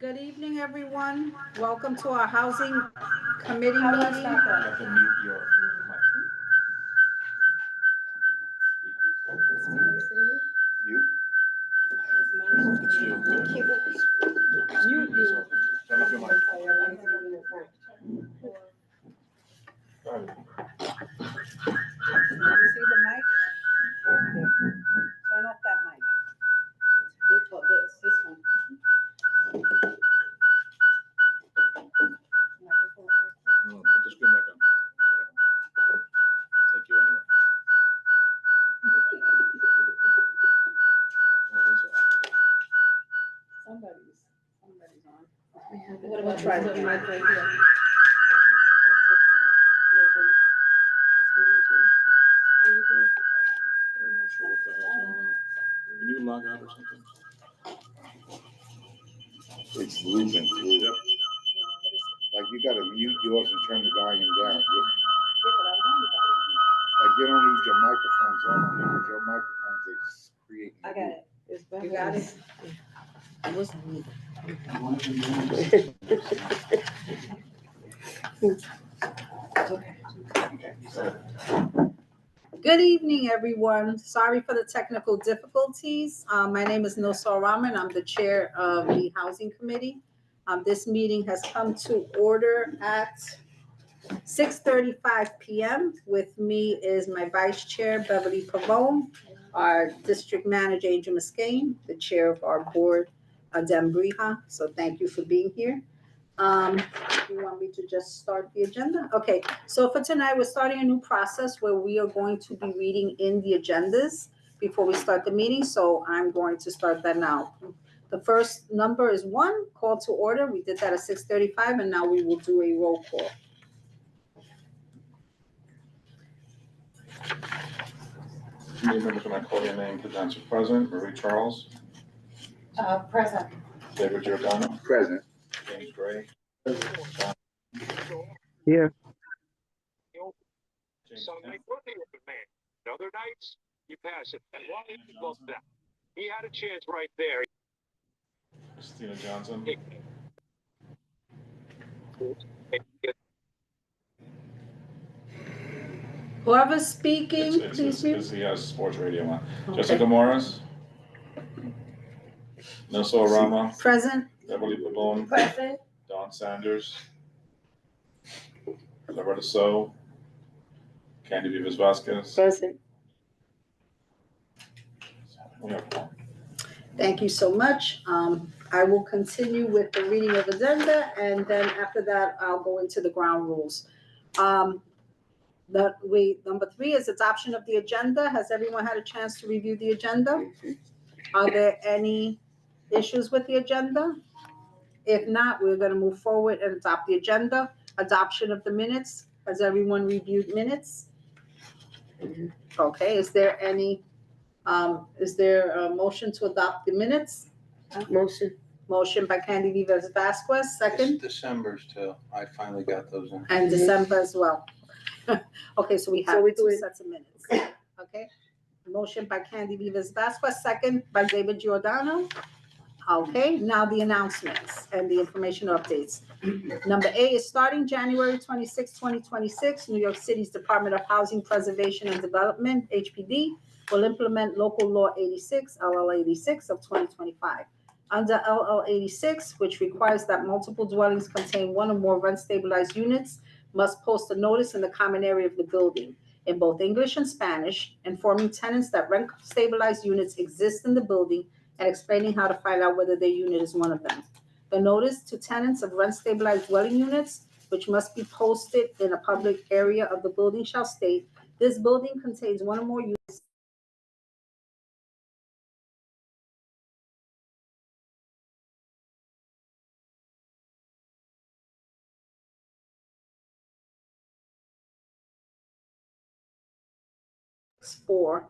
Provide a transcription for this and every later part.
Good evening, everyone. Welcome to our Housing Committee How do I meeting. start You that? have to mute your You? mic. It's you. Mute yourself. Turn off your mic. Go ahead. Let me see the mic. Turn off that mic. This one. No, put the screen back on. Take you anywhere. Oh, that's all. Somebody's on. What about try the mic right here? I'm not sure what the hell's going on. Can you log out or something? It's looping through. Yep. Like you gotta mute yours and turn the volume down. Yeah, but I don't have anybody. Like you don't need your microphones on because your microphones is creating. I got it. It's better. You got it? It wasn't me. Good evening, everyone. Sorry for the technical difficulties. My name is Nosal Rahman. I'm the chair of the Housing Committee. This meeting has come to order at 6:35 p.m. With me is my vice chair, Beverly Pavone, our district manager, Angel Muscane, the chair of our board, Dem Briha. So thank you for being here. You want me to just start the agenda? Okay, so for tonight, we're starting a new process where we are going to be reading in the agendas before we start the meeting. So I'm going to start that now. The first number is 1, call to order. We did that at 6:35, and now we will do a roll call. Committee members, when I call your name, please answer present. Marie Charles, Present. David Giordano, Present. James Gray. Here. James Some Kemp. make working with the man. Other nights, you pass it. And why did you love that? He had a chance right there. Christina Johnson, Whoever's speaking, please mute. he has sports radio on. Okay. Jessica Morris, Nelson Rama, Present. Beverly Pavone, Present. Don Sanders, Loretta So, Candy Vivas Vasquez. Present. We have one. Thank you so much. I will continue with the reading of agenda, and then after that, I'll go into the ground rules. Number 3 is adoption of the agenda. Has everyone had a chance to review the agenda? Are there any issues with the agenda? If not, we're gonna move forward and adopt the agenda. Adoption of the minutes. Has everyone reviewed minutes? Okay, is there a motion to adopt the minutes? Motion. Motion by Candy Vivas Vasquez, second, December's too. I finally got those in. and December as well. Okay, so we So have we 2 do it- sets of minutes. Okay, motion by Candy Vivas Vasquez, second by David Giordano. Okay, now the announcements and the information updates. Number A is starting January 26, 2026, New York City's Department of Housing Preservation and Development, HPD, will implement Local Law 86, LL 86 of 2025. Under LL 86, which requires that multiple dwellings contain one or more rent-stabilized units, must post a notice in the common area of the building in both English and Spanish, informing tenants that rent-stabilized units exist in the building and explaining how to find out whether their unit is one of them. The notice to tenants of rent-stabilized dwelling units, which must be posted in a public area of the building, shall state, this building contains one or more units for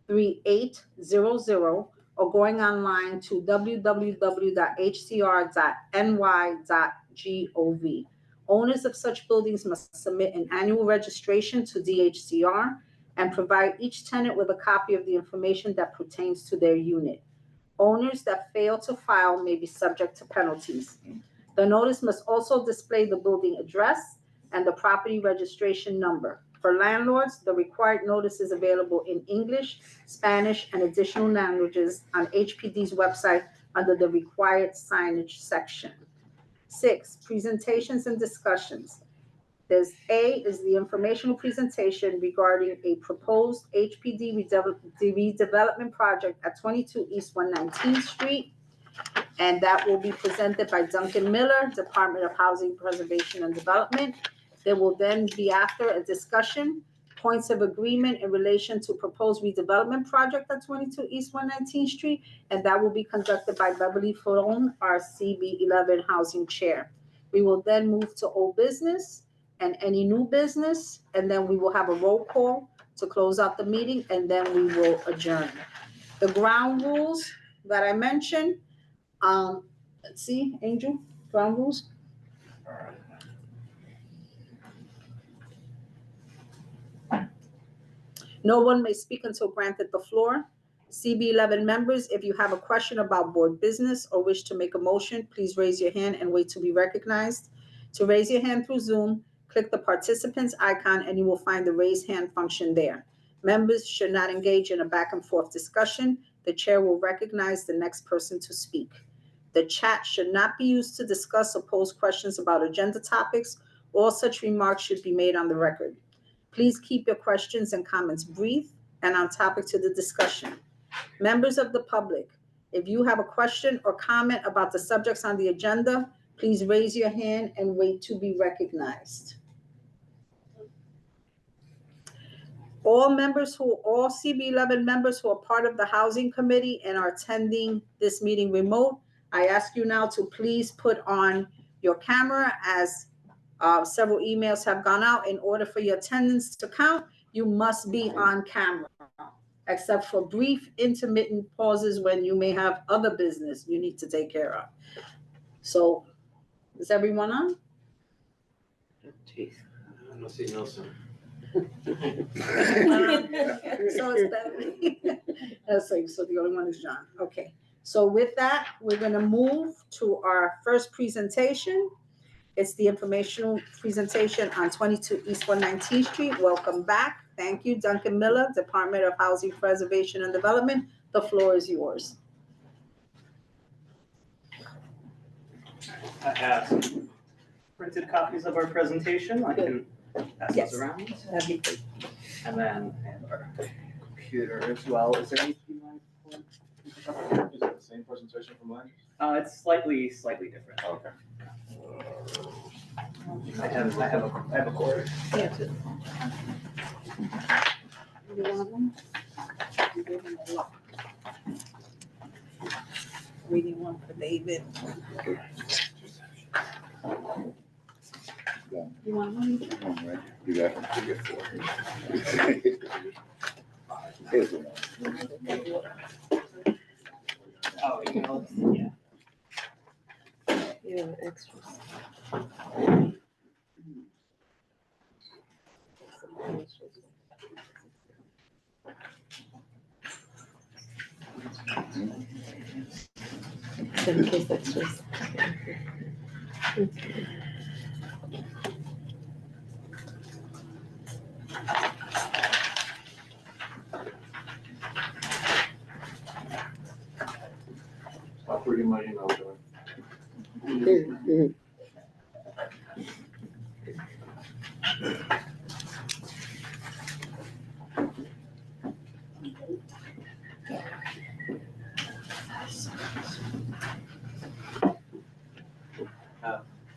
3800 or going online to www.hcr.ny.gov. Owners of such buildings must submit an annual registration to DHCR and provide each tenant with a copy of the information that pertains to their unit. Owners that fail to file may be subject to penalties. The notice must also display the building address and the property registration number. For landlords, the required notice is available in English, Spanish, and additional languages on HPD's website under the required signage section. 6, presentations and discussions. There's A is the informational presentation regarding a proposed HPD redevelopment project at 22 East 119th Street. And that will be presented by Duncan Miller, Department of Housing Preservation and Development. There will then be after a discussion, points of agreement in relation to proposed redevelopment project at 22 East 119th Street. And that will be conducted by Beverly Ferron, our CB11 Housing Chair. We will then move to old business and any new business, and then we will have a roll call to close out the meeting, and then we will adjourn. The ground rules that I mentioned, let's see, Angel, ground rules. No one may speak until granted the floor. CB11 members, if you have a question about board business or wish to make a motion, please raise your hand and wait to be recognized. To raise your hand through Zoom, click the participants icon and you will find the raise hand function there. Members should not engage in a back and forth discussion. The chair will recognize the next person to speak. The chat should not be used to discuss or pose questions about agenda topics. All such remarks should be made on the record. Please keep your questions and comments brief and on topic to the discussion. Members of the public, if you have a question or comment about the subjects on the agenda, please raise your hand and wait to be recognized. All CB11 members who are part of the Housing Committee and are attending this meeting remote, I ask you now to please put on your camera as several emails have gone out. In order for your attendance to count, you must be on camera, except for brief intermittent pauses when you may have other business you need to take care of. So, is everyone on? Jeez. I don't see Nelson. So it's Beverly. So the only one is John. Okay. So with that, we're going to move to our first presentation. It's the informational presentation on 22 East 119th Street. Welcome back. Thank you, Duncan Miller, Department of Housing Preservation and Development. The floor is yours. I have some printed copies of our presentation. I can pass Yes. those around. That'd be great. And then I have our computer as well. Is there anything you want to Is it the same presentation from last? It's slightly different. Okay. I have a quarter. You want one? You gave him a lot. Reading one for David. You want one? All right. You got it. You get four. Here's the one. Oh, you know, yeah. Yeah, extra. In case extras. Stop reading my email, John.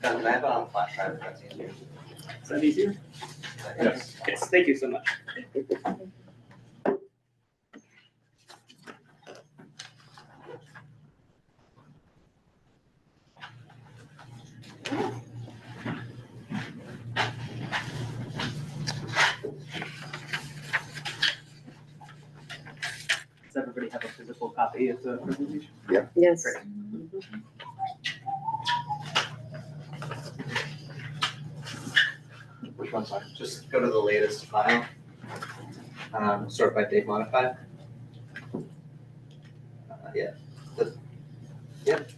Can I have it on flash drive if that's easier? Is that easier? Yes. Yes, thank you so much. Does everybody have a physical copy of the presentation? Yes. Great. Which one's on? Just go to the latest file. Sort by date modified. Yeah, Yep.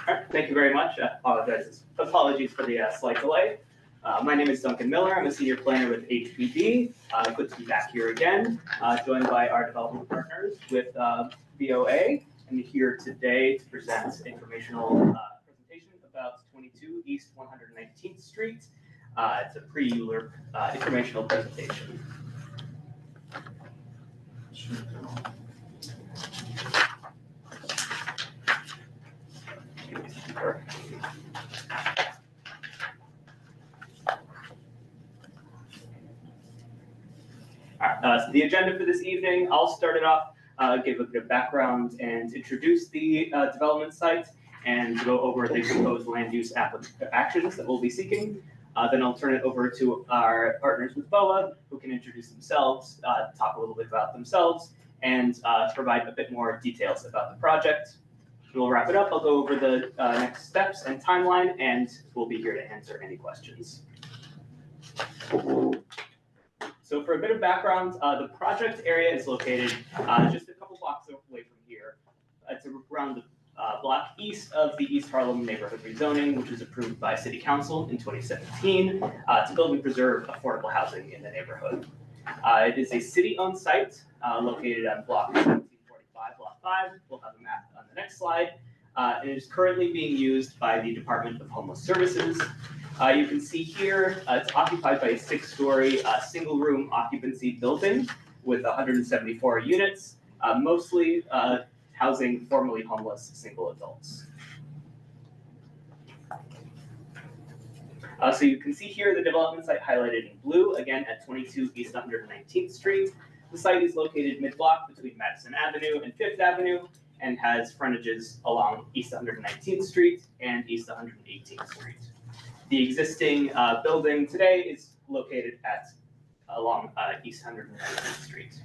All right, thank you very much. Apologies for the slight delay. My name is Duncan Miller. I'm a senior planner with HPD. Good to be back here again, joined by our development partners with BOA. I'm here today to present informational presentation about 22 East 119th Street. It's a pre-ULURP informational presentation. So the agenda for this evening, I'll start it off, give a bit of background and introduce the development site and go over the proposed land use actions that we'll be seeking. Then I'll turn it over to our partners with BOA, who can introduce themselves, talk a little bit about themselves, and provide a bit more details about the project. We'll wrap it up. I'll go over the next steps and timeline, and we'll be here to answer any questions. So for a bit of background, the project area is located just a couple blocks away from here. It's around the block east of the East Harlem neighborhood rezoning, which was approved by City Council in 2017 to build and preserve affordable housing in the neighborhood. It is a city-owned site located on block 1745, lot 5. We'll have a map on the next slide. And it is currently being used by the Department of Homeless Services. You can see here, it's occupied by a 6-story single-room occupancy building with 174 units, mostly housing formerly homeless single adults. So you can see here the development site highlighted in blue, again at 22 East 119th Street. The site is located mid-block between Madison Avenue and 5th Avenue and has frontages along East 119th Street and East 118th Street. The existing building today is located along East 119th Street.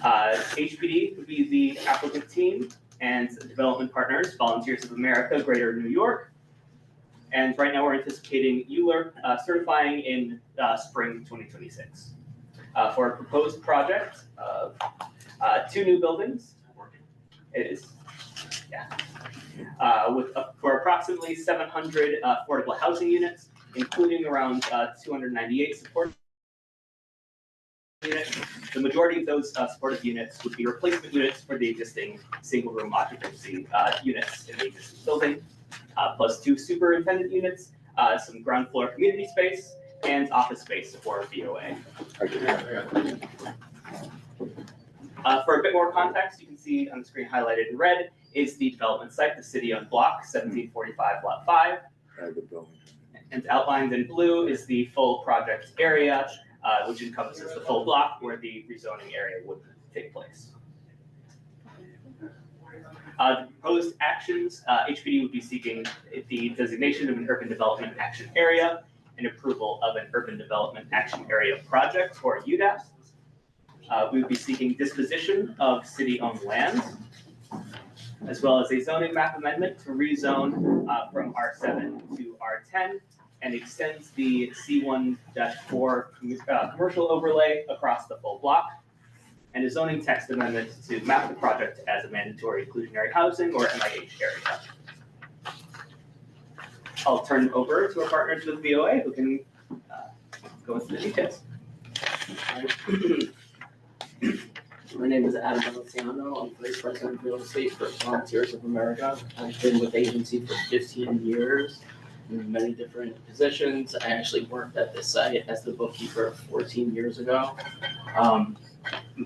HPD would be the applicant team and development partners, Volunteers of America, Greater New York. And right now we're anticipating ULURP certifying in spring 2026. For a proposed project of 2 new buildings, it is, yeah. For approximately 700 affordable housing units, including around 298 supportive units. The majority of those supportive units would be replacement units for the existing single-room occupancy units in the existing building, plus 2 superintendent units, some ground floor community space, and office space for BOA. For a bit more context, you can see on the screen highlighted in red is the development site, the city-owned block, 1745 lot 5. And outlined in blue is the full project area, which encompasses the full block where the rezoning area would take place. The proposed actions, HPD would be seeking the designation of an urban development action area and approval of an urban development action area project, or UDAP. We would be seeking disposition of city-owned land, as well as a zoning map amendment to rezone from R7 to R10 and extends the C1-4 commercial overlay across the full block, and a zoning text amendment to map the project as a mandatory inclusionary housing or MIH area. I'll turn it over to our partners with BOA who can go into the details. My name is Adam Feliciano. I'm Vice President of Real Estate for Volunteers of America. I've been with the agency for 15 years in many different positions. I actually worked at this site as the bookkeeper 14 years ago. I'm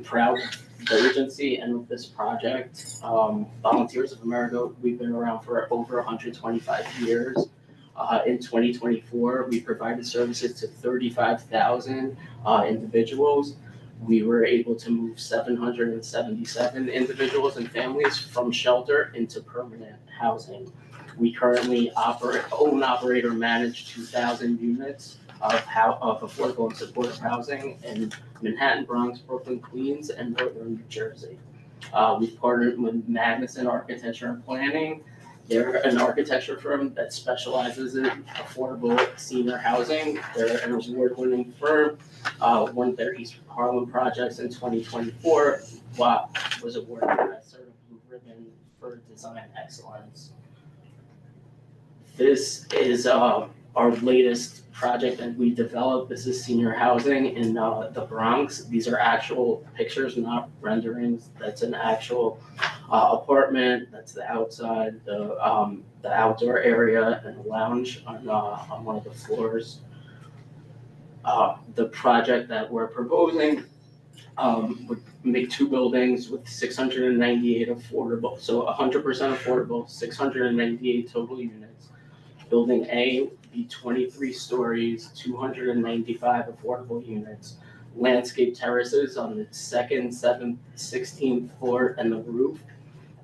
proud of the agency and with this project. Volunteers of America, we've been around for over 125 years. In 2024, we provided services to 35,000 individuals. we were able to move 777 individuals and families from shelter into permanent housing. We currently operate, or manage 2,000 units of affordable and supportive housing in Manhattan, Bronx, Brooklyn, Queens, and Northern New Jersey. We've partnered with Magnuson Architecture and Planning. They're an architecture firm that specializes in affordable senior housing. They're an award-winning firm. One of their East Harlem projects in 2024 was awarded a Sort of Blue Ribbon for Design Excellence. This is our latest project that we developed. This is senior housing in the Bronx. These are actual pictures, not renderings. That's an actual apartment. That's the outside, the outdoor area, and the lounge on one of the floors. The project that we're proposing would make 2 buildings with 698 affordable, so 100% affordable, 698 total units. Building A would be 23 stories, 295 affordable units, landscape terraces on the 2nd, 7th, 16th floor and the roof,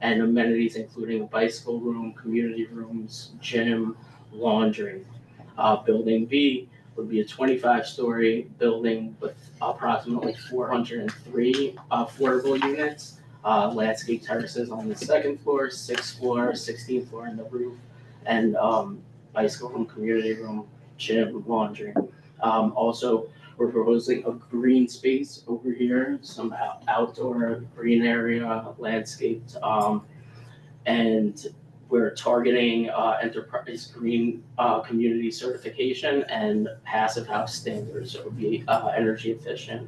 and amenities including a bicycle room, community rooms, gym, laundry. Building B would be a 25-story building with approximately 403 affordable units, landscape terraces on the 2nd floor, 6th floor, 16th floor and the roof, and bicycle room, community room, gym, laundry. Also, we're proposing a green space over here, some outdoor green area, landscaped, and we're targeting enterprise green community certification and passive house standards, so it would be energy efficient.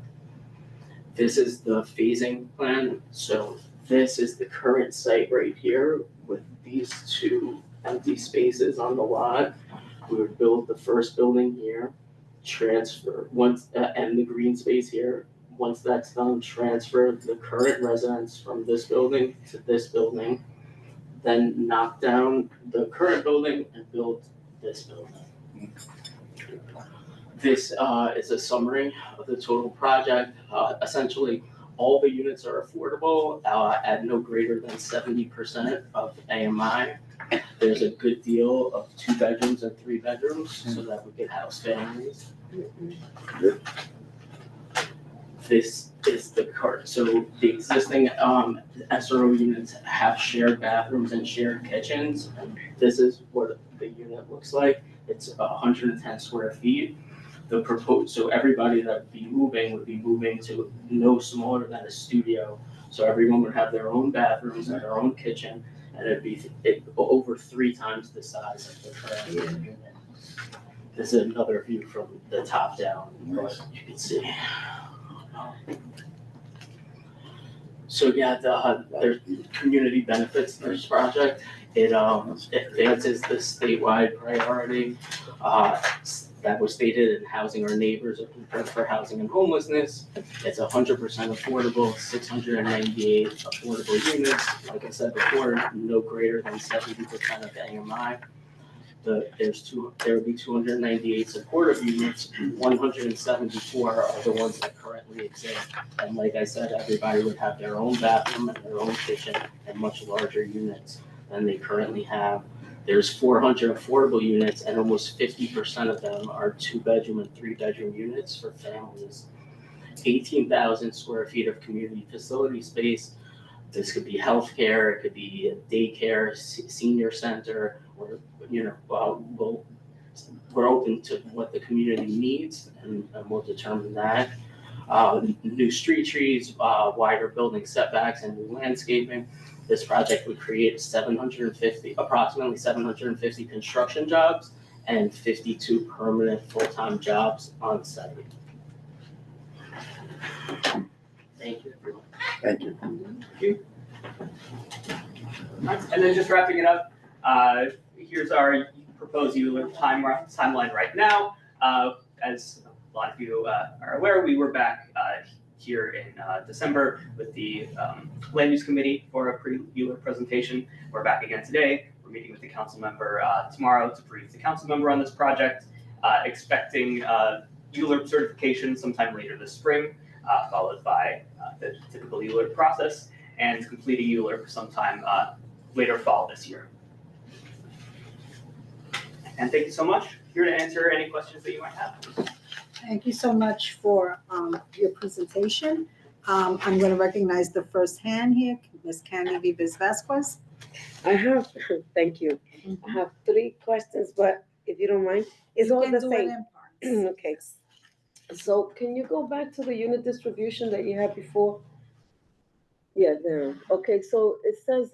This is the phasing plan. So this is the current site right here with these 2 empty spaces on the lot. We would build the first building here, transfer and the green space here. Once that's done, transfer the current residents from this building to this building, then knock down the current building and build this building. This is a summary of the total project. Essentially, all the units are affordable at no greater than 70% of AMI. There's a good deal of 2 bedrooms and 3 bedrooms so that we could house families. This is the cart. So the existing SRO units have shared bathrooms and shared kitchens. And this is what the unit looks like. It's 110 square feet. So everybody that would be moving to no smaller than a studio. So everyone would have their own bathrooms and their own kitchen, and it'd be over 3 times the size of the current unit. This is another view from the top down, but you can see. So yeah, there's community benefits to this project. It advances the statewide priority that was stated in housing our neighbors are prepared for housing and homelessness. It's 100% affordable, 698 affordable units. Like I said before, no greater than 70% of AMI. There would be 298 supportive units, 174 are the ones that currently exist. And like I said, everybody would have their own bathroom and their own kitchen and much larger units than they currently have. There's 400 affordable units and almost 50% of them are 2-bedroom and 3-bedroom units for families. 18,000 square feet of community facility space. This could be healthcare, it could be a daycare, senior center, or we're open to what the community needs, and we'll determine that. New street trees, wider building setbacks, and new landscaping. This project would create approximately 750 construction jobs and 52 permanent full-time jobs on site. Thank you, everyone. Thank you. Thank you. And then just wrapping it up, here's our proposed ULURP timeline right now. As a lot of you are aware, we were back here in December with the Land Use Committee for a pre-ULURP presentation. We're back again today. We're meeting with the council member tomorrow to brief the council member on this project, expecting ULURP certification sometime later this spring. followed by the typical ULURP process, and complete a ULURP sometime later fall this year. And thank you so much. Here to answer any questions that you might have. Thank you so much for your presentation. I'm going to recognize the first hand here, Ms. Candy Vivas Vasquez. I have, thank you. I have 3 questions, but if you don't mind, it's You all can the do it same. in parts. Okay. So can you go back to the unit distribution that you had before? Yeah, there. Okay, so it says,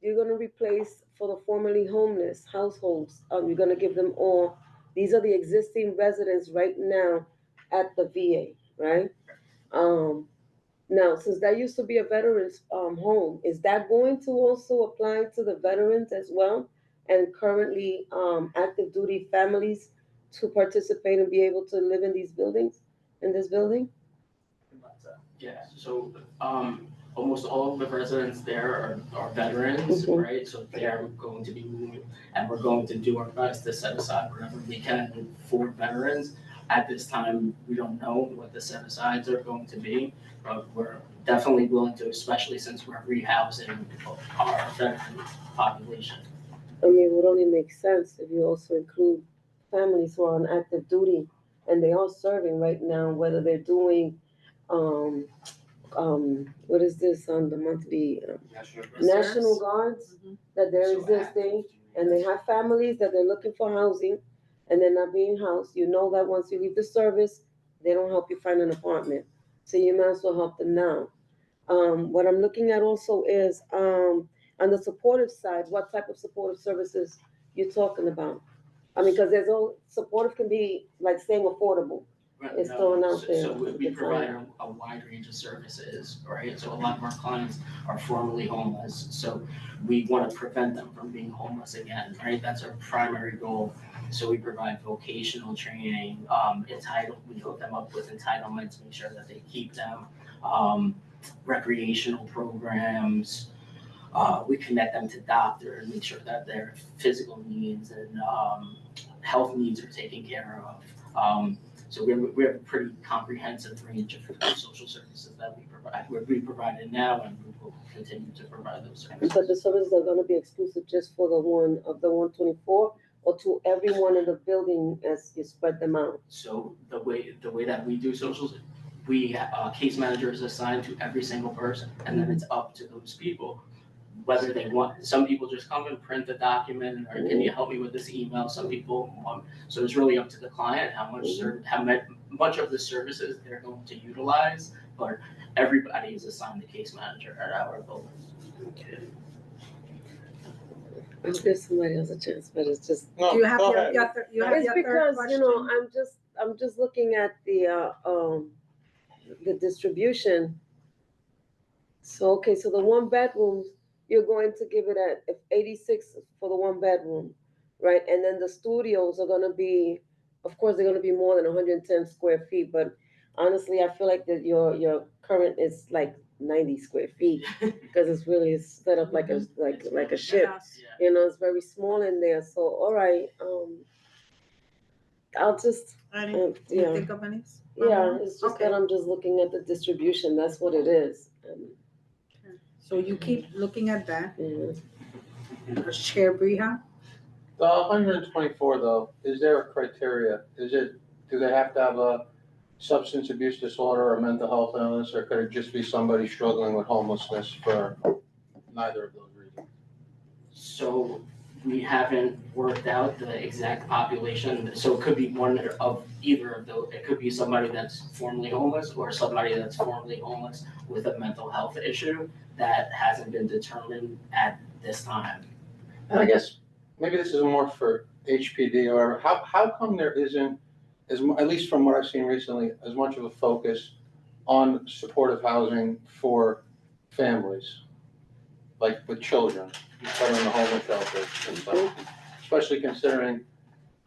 you're gonna replace for the formerly homeless households, you're gonna give them all, these are the existing residents right now at the VA, right? Now, since that used to be a veterans, home, is that going to also apply to the veterans as well? And currently, active duty families to participate and be able to live in these buildings, in this building? Yeah, so, almost all of the residents there are veterans, Mhm. right? So they're going to be moving, and we're going to do our best to set aside whatever we can for veterans. At this time, we don't know what the set asides are going to be, but we're definitely willing to, especially since we're rehousing our veteran population. I mean, it would only make sense if you also include families who are on active duty and they are serving right now, whether they're doing, what is this on the monthly, National Guards, Mhm. that they're So existing, and they have families that they're looking for housing, and they're not being housed. You know that once you leave the service, they don't help you find an apartment, so you might as well help them now. What I'm looking at also is, on the supportive side, what type of supportive services you're talking about? I mean, because there's all, supportive can be like saying affordable. Right, It's no, thrown out so- there. So we provide a wide range of services, right? So a lot of our clients are formerly homeless, so we want to prevent them from being homeless again, right? That's our primary goal. So we provide vocational training, we hook them up with entitlements, make sure that they keep them, recreational programs. We connect them to doctors, make sure that their physical needs and health needs are taken care of. So we have a pretty comprehensive range of social services that we provide. We provide it now, and we will continue to provide those services. But the services are gonna be exclusive just for the 124, or to everyone in the building as you spread them out? So the way that we do socials, we case managers assigned to every single person, and then it's up to those people whether they want. Some people just come and print the document, or can you help me with this email? Some people want. So it's really up to the client how much of the services they're going to utilize. But everybody is assigned a case manager at our building. Okay. I'll give somebody else a chance, but it's just. Do you have go your, ahead. you have It's your third because, question? you know, I'm just looking at the distribution. So, okay, so the 1 bedrooms, you're going to give it at 86 for the 1 bedroom, right? And then the studios are gonna be, of course, they're gonna be more than 110 square feet, but honestly, I feel like that your current is like 90 square feet, because it's really set up like a ship. Yes. You know, it's very small in there, so, all right, I'll just, Any, yeah. you think of any? Yeah, it's just Okay. that I'm just looking at the distribution, that's what it is. So you keep looking at that. Yeah. Chair Briha? The 124 though, is there a criteria? Do they have to have a substance abuse disorder or mental health illness, or could it just be somebody struggling with homelessness for neither of those reasons? So we haven't worked out the exact population, so it could be one of either of those. It could be somebody that's formerly homeless, or somebody that's formerly homeless with a mental health issue that hasn't been determined at this time. And I guess maybe this is more for HPD or whatever. How come there isn't, at least from what I've seen recently, as much of a focus on supportive housing for families, like with children, that are in the homeless shelters and stuff, especially considering,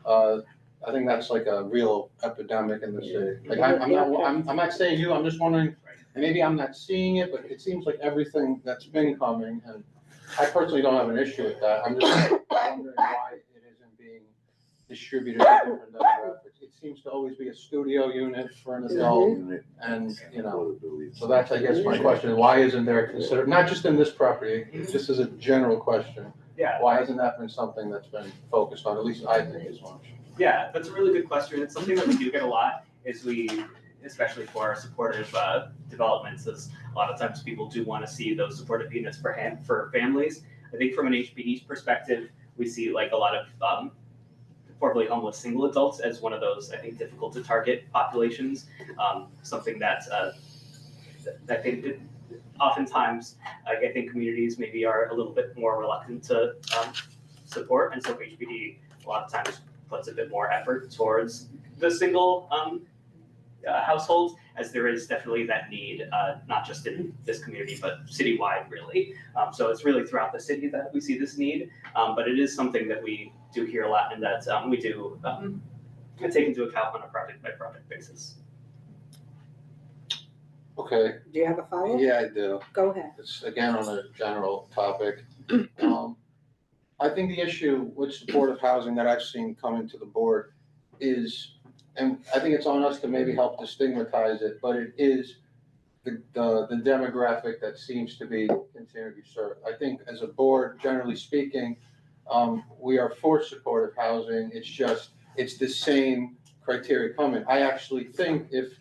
I think that's like a real epidemic in the city. Like I'm not saying you, I'm just wondering, and maybe I'm not seeing it, but it seems like everything that's been coming, and I personally don't have an issue with that. I'm just wondering why it isn't being distributed to different demographics. It seems to always be a studio unit for an adult. Unit And, you know, affordability. so that's, I guess, my question, why isn't there considered, not just in this property, just as a general question, Yeah, why hasn't that been something that's been focused on, at least I think as much? yeah, that's a really good question. It's something that we do get a lot, is especially for our supportive developments, is a lot of times people do want to see those supportive units for families. I think from an HPD's perspective, we see like a lot of formerly homeless single adults as one of those, I think, difficult to target populations. Something that I think oftentimes, I think communities maybe are a little bit more reluctant to support, and so HPD a lot of times puts a bit more effort towards the single households, as there is definitely that need, not just in this community, but citywide, really. So it's really throughout the city that we see this need, but it is something that we do hear a lot, and that we do take into account on a project-by-project basis. Okay, Do you have a follow-up? yeah, I do. Go ahead. It's again on a general topic. I think the issue with supportive housing that I've seen come into the board is, and I think it's on us to maybe help to stigmatize it, but it is the demographic that seems to be continuing to be served. I think as a board, generally speaking, we are for supportive housing. It's the same criteria coming. I actually think if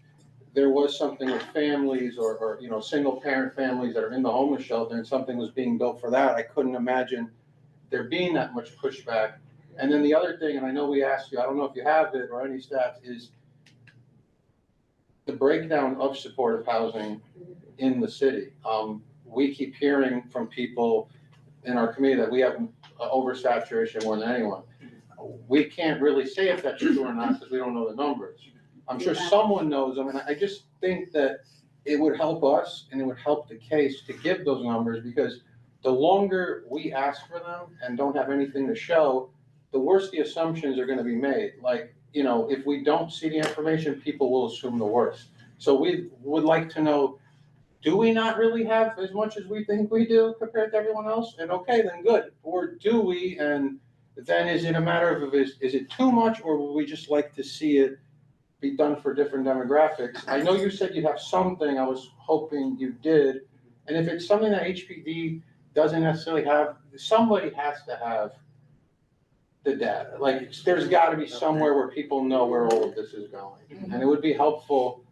there was something with families or you know, single parent families that are in the homeless shelter and something was being built for that, I couldn't imagine there being that much pushback. And then the other thing, and I know we asked you, I don't know if you have it or any stats, is the breakdown of supportive housing in the city. We keep hearing from people in our community that we have oversaturation more than anyone. We can't really say if that's true or not because we don't know the numbers. I'm sure someone knows them, and I just think that it would help us and it would help the case to give those numbers, because the longer we ask for them and don't have anything to show, the worse the assumptions are gonna be made. Like, you know, if we don't see the information, people will assume the worst. So we would like to know, do we not really have as much as we think we do compared to everyone else? And okay, then good. Or do we? And then is it a matter of, is it too much, or would we just like to see it be done for different demographics? I know you said you'd have something, I was hoping you did. And if it's something that HPD doesn't necessarily have, somebody has to have the data. Like, there's gotta be somewhere where people know where all of this is going. And it would be helpful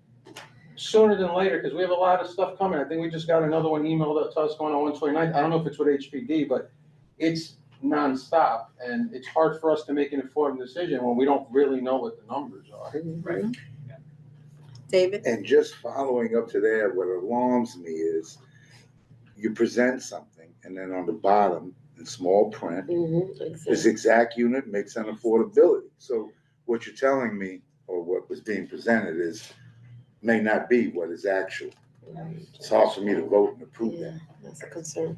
sooner than later, because we have a lot of stuff coming. I think we just got another one emailed to us going on 129th. I don't know if it's with HPD, but it's nonstop. And it's hard for us to make an informed decision when we don't really know what the numbers are. Right. David? And just following up to that, what alarms me is you present something and then on the bottom in small print, this exact unit makes an affordability. So what you're telling me, or what was being presented, is may not be what is actual. It's hard for me to vote and approve that. That's a concern.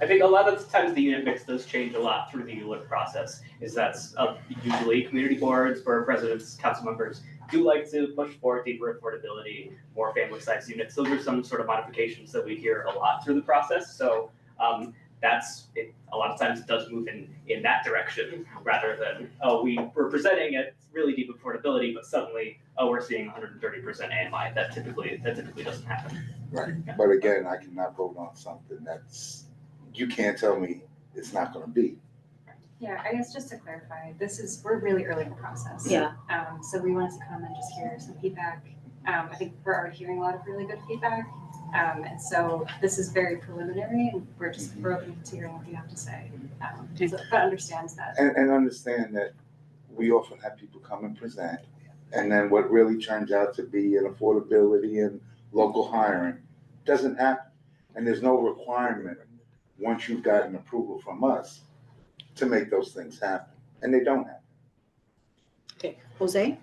I think a lot of the times the unit mix does change a lot through the ULIP process. That's usually community boards, borough presidents, council members do like to push for deeper affordability, more family-sized units. Those are some sort of modifications that we hear a lot through the process. So that's it. A lot of times it does move in that direction, rather than, oh, we're presenting a really deep affordability, but suddenly, oh, we're seeing 130% AMI. That typically doesn't happen. Right. But again, I cannot vote on something that's, you can't tell me it's not gonna be. Yeah, I guess just to clarify, we're really early in the process. Yeah. So we wanted to come and just hear some feedback. I think we're already hearing a lot of really good feedback. And so this is very preliminary, and we're open to hearing what you have to say. But understands that. And understand that we often have people come and present, and then what really turns out to be an affordability and local hiring doesn't happen. And there's no requirement, once you've gotten approval from us, to make those things happen, and they don't happen. Okay, Jose?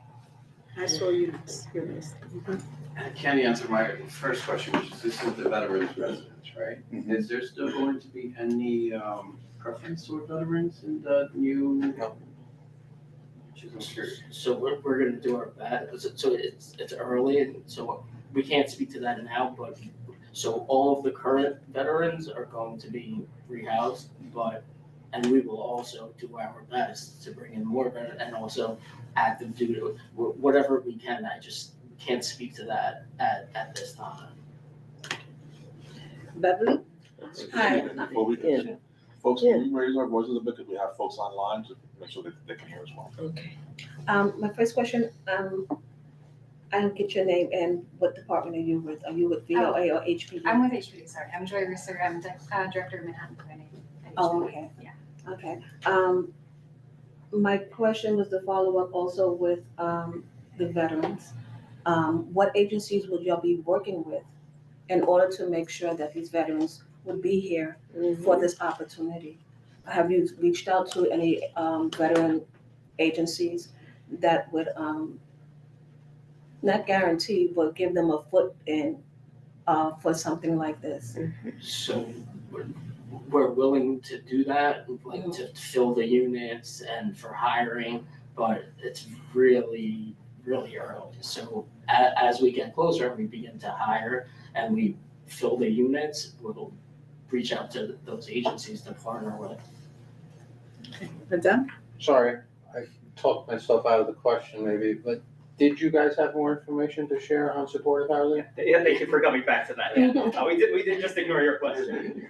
I saw you next. You're next. Kenny answered my first question, which is this is the veterans residence, right? Mhm. Is there still going to be any preference toward veterans in the new? Which is curious. So we're gonna do our best. So it's early, and so we can't speak to that now, but so all of the current veterans are going to be rehoused, but And we will also do our best to bring in more and also active duty, whatever we can. I just can't speak to that at this time. Beverly? Hi. Before we continue, folks, can we raise our voices a bit because we have folks online to make sure that they can hear as well. Okay. My first question, I didn't get your name and what department are you with? Are you with VOA or HPD? I'm with HPD, sorry. I'm Joy Reeser. I'm the Director of Manhattan Planning at Oh, HPD. okay. Yeah. Okay. My question was to follow up also with, the veterans. What agencies would y'all be working with in order to make sure that these veterans would be here for this opportunity? Have you reached out to any, veteran agencies that would, not guarantee, but give them a foot in, for something like this? So we're willing to do that, like to fill the units and for hiring, but it's really, really early. So as we get closer and we begin to hire and we fill the units, we'll reach out to those agencies to partner with. Madam? Sorry, I talked myself out of the question maybe, but did you guys have more information to share on supportive housing? Yeah, thank you for coming back to that. We did just ignore your question.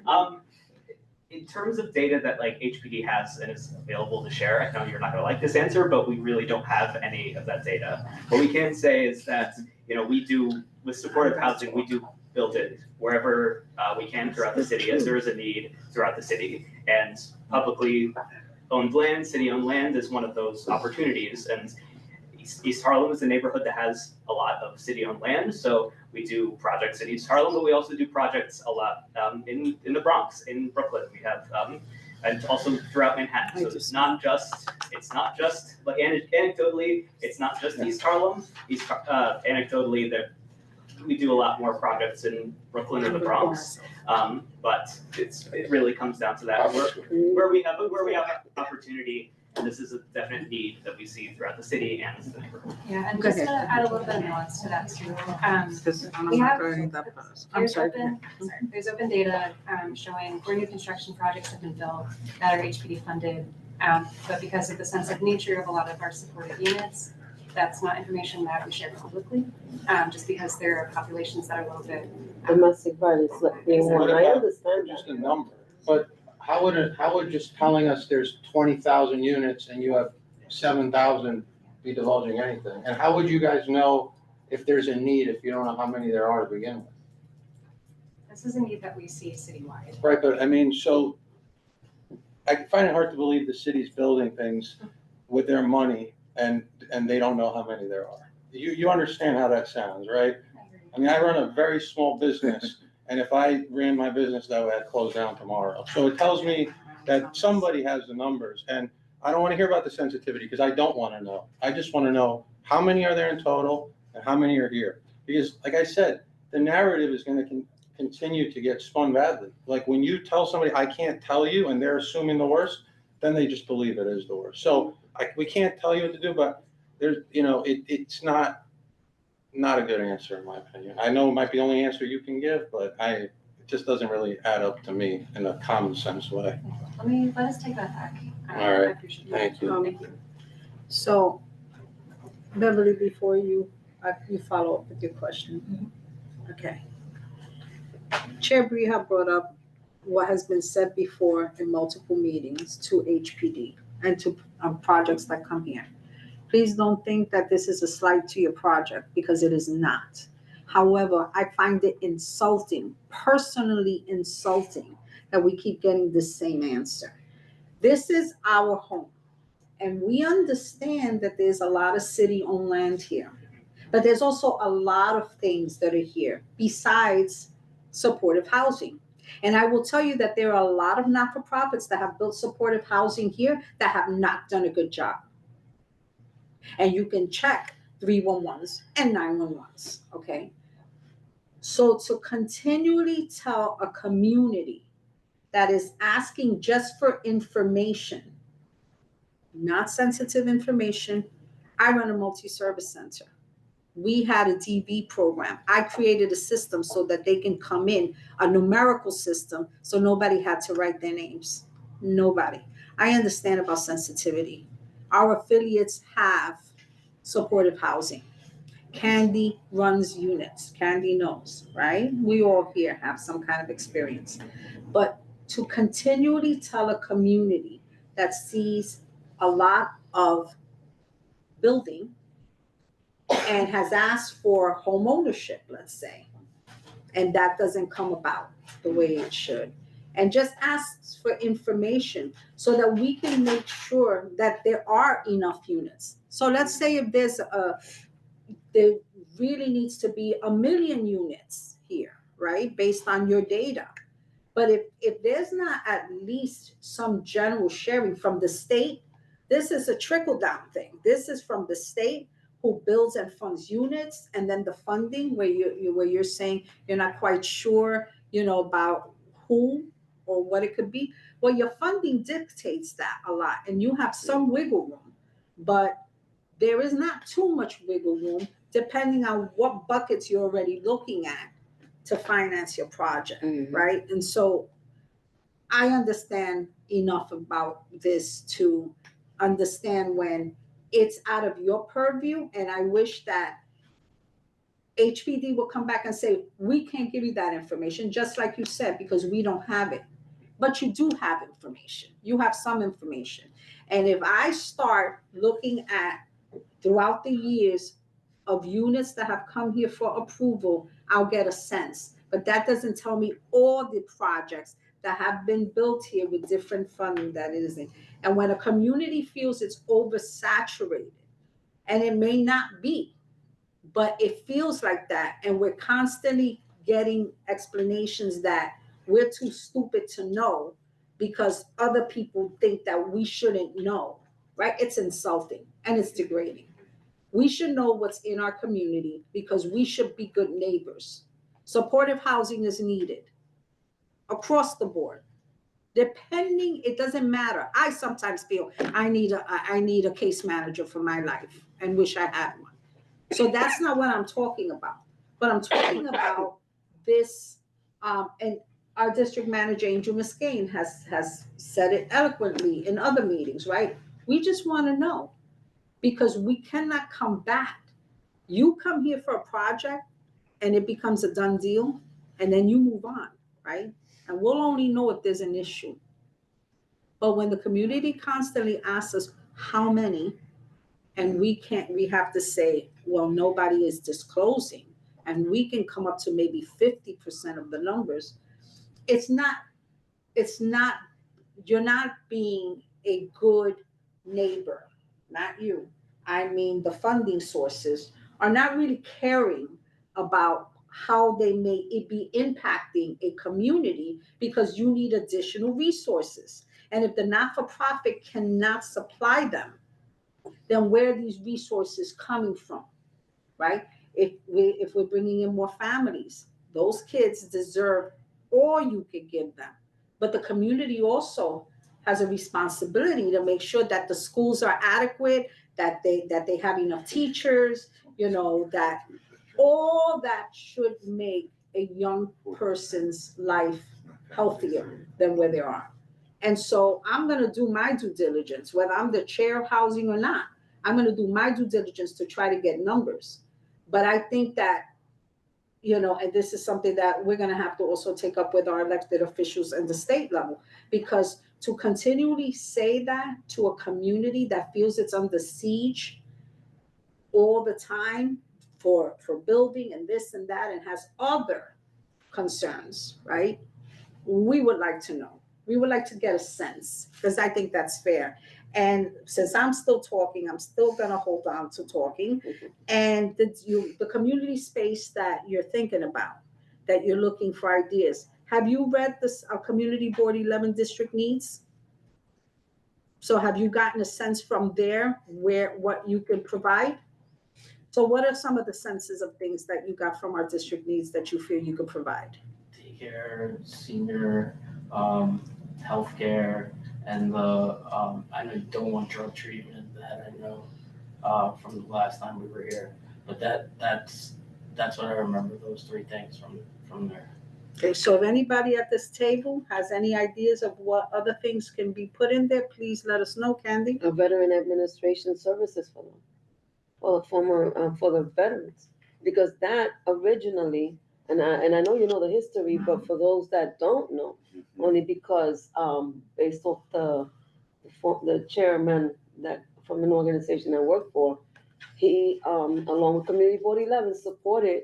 In terms of data that like HPD has and is available to share, I know you're not gonna like this answer, but we really don't have any of that data. What we can say is that, we do, with supportive housing, we do build it wherever we can throughout the city, as there is a need throughout the city. And publicly owned land, city-owned land is one of those opportunities. And East Harlem is a neighborhood that has a lot of city-owned land, so we do projects in East Harlem, but we also do projects a lot in the Bronx, in Brooklyn. We have and also throughout Manhattan. So it's not just like anecdotally, it's not just East Harlem. Anecdotally, we do a lot more projects in Brooklyn or the Bronx, but it really comes down to that where we have opportunity. And this is a definite need that we see throughout the city and the neighborhood. Yeah, and just to add a little bit of nuance to that too. We have, there's open data showing where new construction projects have been built that are HPD funded. But because of the sensitive nature of a lot of our supported units, that's not information that we share publicly, just because there are populations that are a little bit. Domestic violence, like being one, I understand Just that. a number, but how would just telling us there's 20,000 units and you have 7,000 be divulging anything? And how would you guys know if there's a need if you don't know how many there are to begin with? This is a need that we see citywide. Right, but I mean, so I find it hard to believe the city's building things with their money and they don't know how many there are. You understand how that sounds, right? I mean, I run a very small business, and if I ran my business that way, I'd close down tomorrow. So it tells me that somebody has the numbers, and I don't want to hear about the sensitivity because I don't want to know. I just want to know how many are there in total and how many are here. Because like I said, the narrative is going to continue to get spun badly. Like when you tell somebody, I can't tell you, and they're assuming the worst, then they just believe it is the worst. So we can't tell you what to do, but there's, it's not a good answer in my opinion. I know it might be the only answer you can give, but it just doesn't really add up to me in a common sense way. Let us take that back. All right. I appreciate that. Thank you. Thank you. So, Beverly, before you follow up with your question. Okay. Chair Briha brought up what has been said before in multiple meetings to HPD and to projects that come here. Please don't think that this is a slight to your project, because it is not. However, I find it insulting, personally insulting, that we keep getting the same answer. This is our home, and we understand that there's a lot of city-owned land here, but there's also a lot of things that are here besides supportive housing. And I will tell you that there are a lot of not-for-profits that have built supportive housing here that have not done a good job. And you can check 311s and 911s, okay? So to continually tell a community that is asking just for information, not sensitive information. I run a multi-service center. We had a DV program. I created a system so that they can come in, a numerical system, so nobody had to write their names. Nobody. I understand about sensitivity. Our affiliates have supportive housing. Candy runs units. Candy knows, right? We all here have some kind of experience. But to continually tell a community that sees a lot of building and has asked for home ownership, let's say, and that doesn't come about the way it should, and just asks for information so that we can make sure that there are enough units. So let's say if there really needs to be 1 million units here, right, based on your data. But if there's not at least some general sharing from the state, this is a trickle down thing. This is from the state who builds and funds units, and then the funding where you're saying you're not quite sure, about who or what it could be. Well, your funding dictates that a lot, and you have some wiggle room, but there is not too much wiggle room depending on what buckets you're already looking at to finance your project, right? And so I understand enough about this to understand when it's out of your purview, and I wish that HPD will come back and say, we can't give you that information, just like you said, because we don't have it. But you do have information. You have some information. And if I start looking at throughout the years of units that have come here for approval, I'll get a sense. But that doesn't tell me all the projects that have been built here with different funding that it isn't. And when a community feels it's oversaturated, and it may not be, but it feels like that, and we're constantly getting explanations that we're too stupid to know because other people think that we shouldn't know, right? It's insulting and it's degrading. We should know what's in our community because we should be good neighbors. Supportive housing is needed across the board. Depending, it doesn't matter. I sometimes feel I need a case manager for my life and wish I had one. So that's not what I'm talking about. But I'm talking about this, and our district manager, Angel Muscane, has said it eloquently in other meetings, right? We just want to know because we cannot combat. You come here for a project and it becomes a done deal, and then you move on, right? And we'll only know if there's an issue. But when the community constantly asks us how many, and we have to say, well, nobody is disclosing, and we can come up to maybe 50% of the numbers, it's not, you're not being a good neighbor, not you. I mean, the funding sources are not really caring about how they may it be impacting a community because you need additional resources. And if the not-for-profit cannot supply them, then where are these resources coming from, right? If we're bringing in more families, those kids deserve all you could give them. But the community also has a responsibility to make sure that the schools are adequate, that they have enough teachers, that all that should make a young person's life healthier than where they are. And so I'm going to do my due diligence, whether I'm the chair of housing or not. I'm going to do my due diligence to try to get numbers. But I think that, and this is something that we're going to have to also take up with our elected officials at the state level, because to continually say that to a community that feels it's under siege all the time for building and this and that and has other concerns, right? We would like to know. We would like to get a sense, because I think that's fair. And since I'm still talking, I'm still going to hold on to talking. And the community space that you're thinking about, that you're looking for ideas. Have you read this Community Board 11 district needs? So have you gotten a sense from there what you can provide? So what are some of the senses of things that you got from our district needs that you feel you could provide? Daycare, senior, healthcare, and I know you don't want drug treatment, that I know from the last time we were here, but that's what I remember, those three things from there. Okay, so if anybody at this table has any ideas of what other things can be put in there, please let us know, Candy. A veteran administration services for them, for the former, for the veterans. Because that originally, and I know you know the history, but for those that don't know, only because, based off the chairman that, from an organization I work for, he, along with Community Board 11, supported,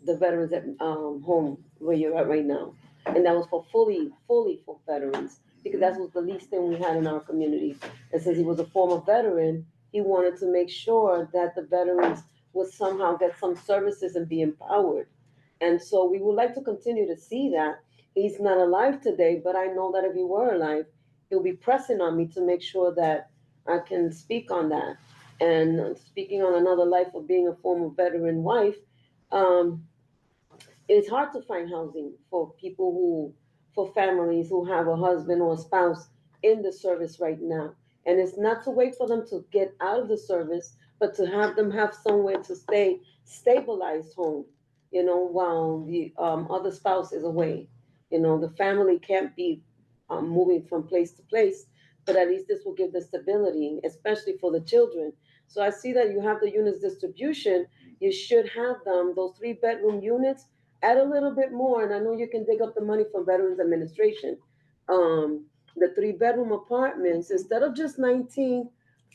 the veterans at, home where you're at right now. And that was for fully for veterans, because that was the least thing we had in our community. And since he was a former veteran, he wanted to make sure that the veterans would somehow get some services and be empowered. And so we would like to continue to see that. He's not alive today, but I know that if he were alive, he'll be pressing on me to make sure that I can speak on that. And speaking on another life of being a former veteran wife, um, it's hard to find housing for people for families who have a husband or a spouse in the service right now. And it's not to wait for them to get out of the service, but to have them have somewhere to stay, stabilized home, while the, other spouse is away. The family can't be, moving from place to place, but at least this will give the stability, especially for the children. So I see that you have the units distribution. You should have them, those 3-bedroom units, add a little bit more, and I know you can dig up the money from Veterans Administration. The 3-bedroom apartments, instead of just 19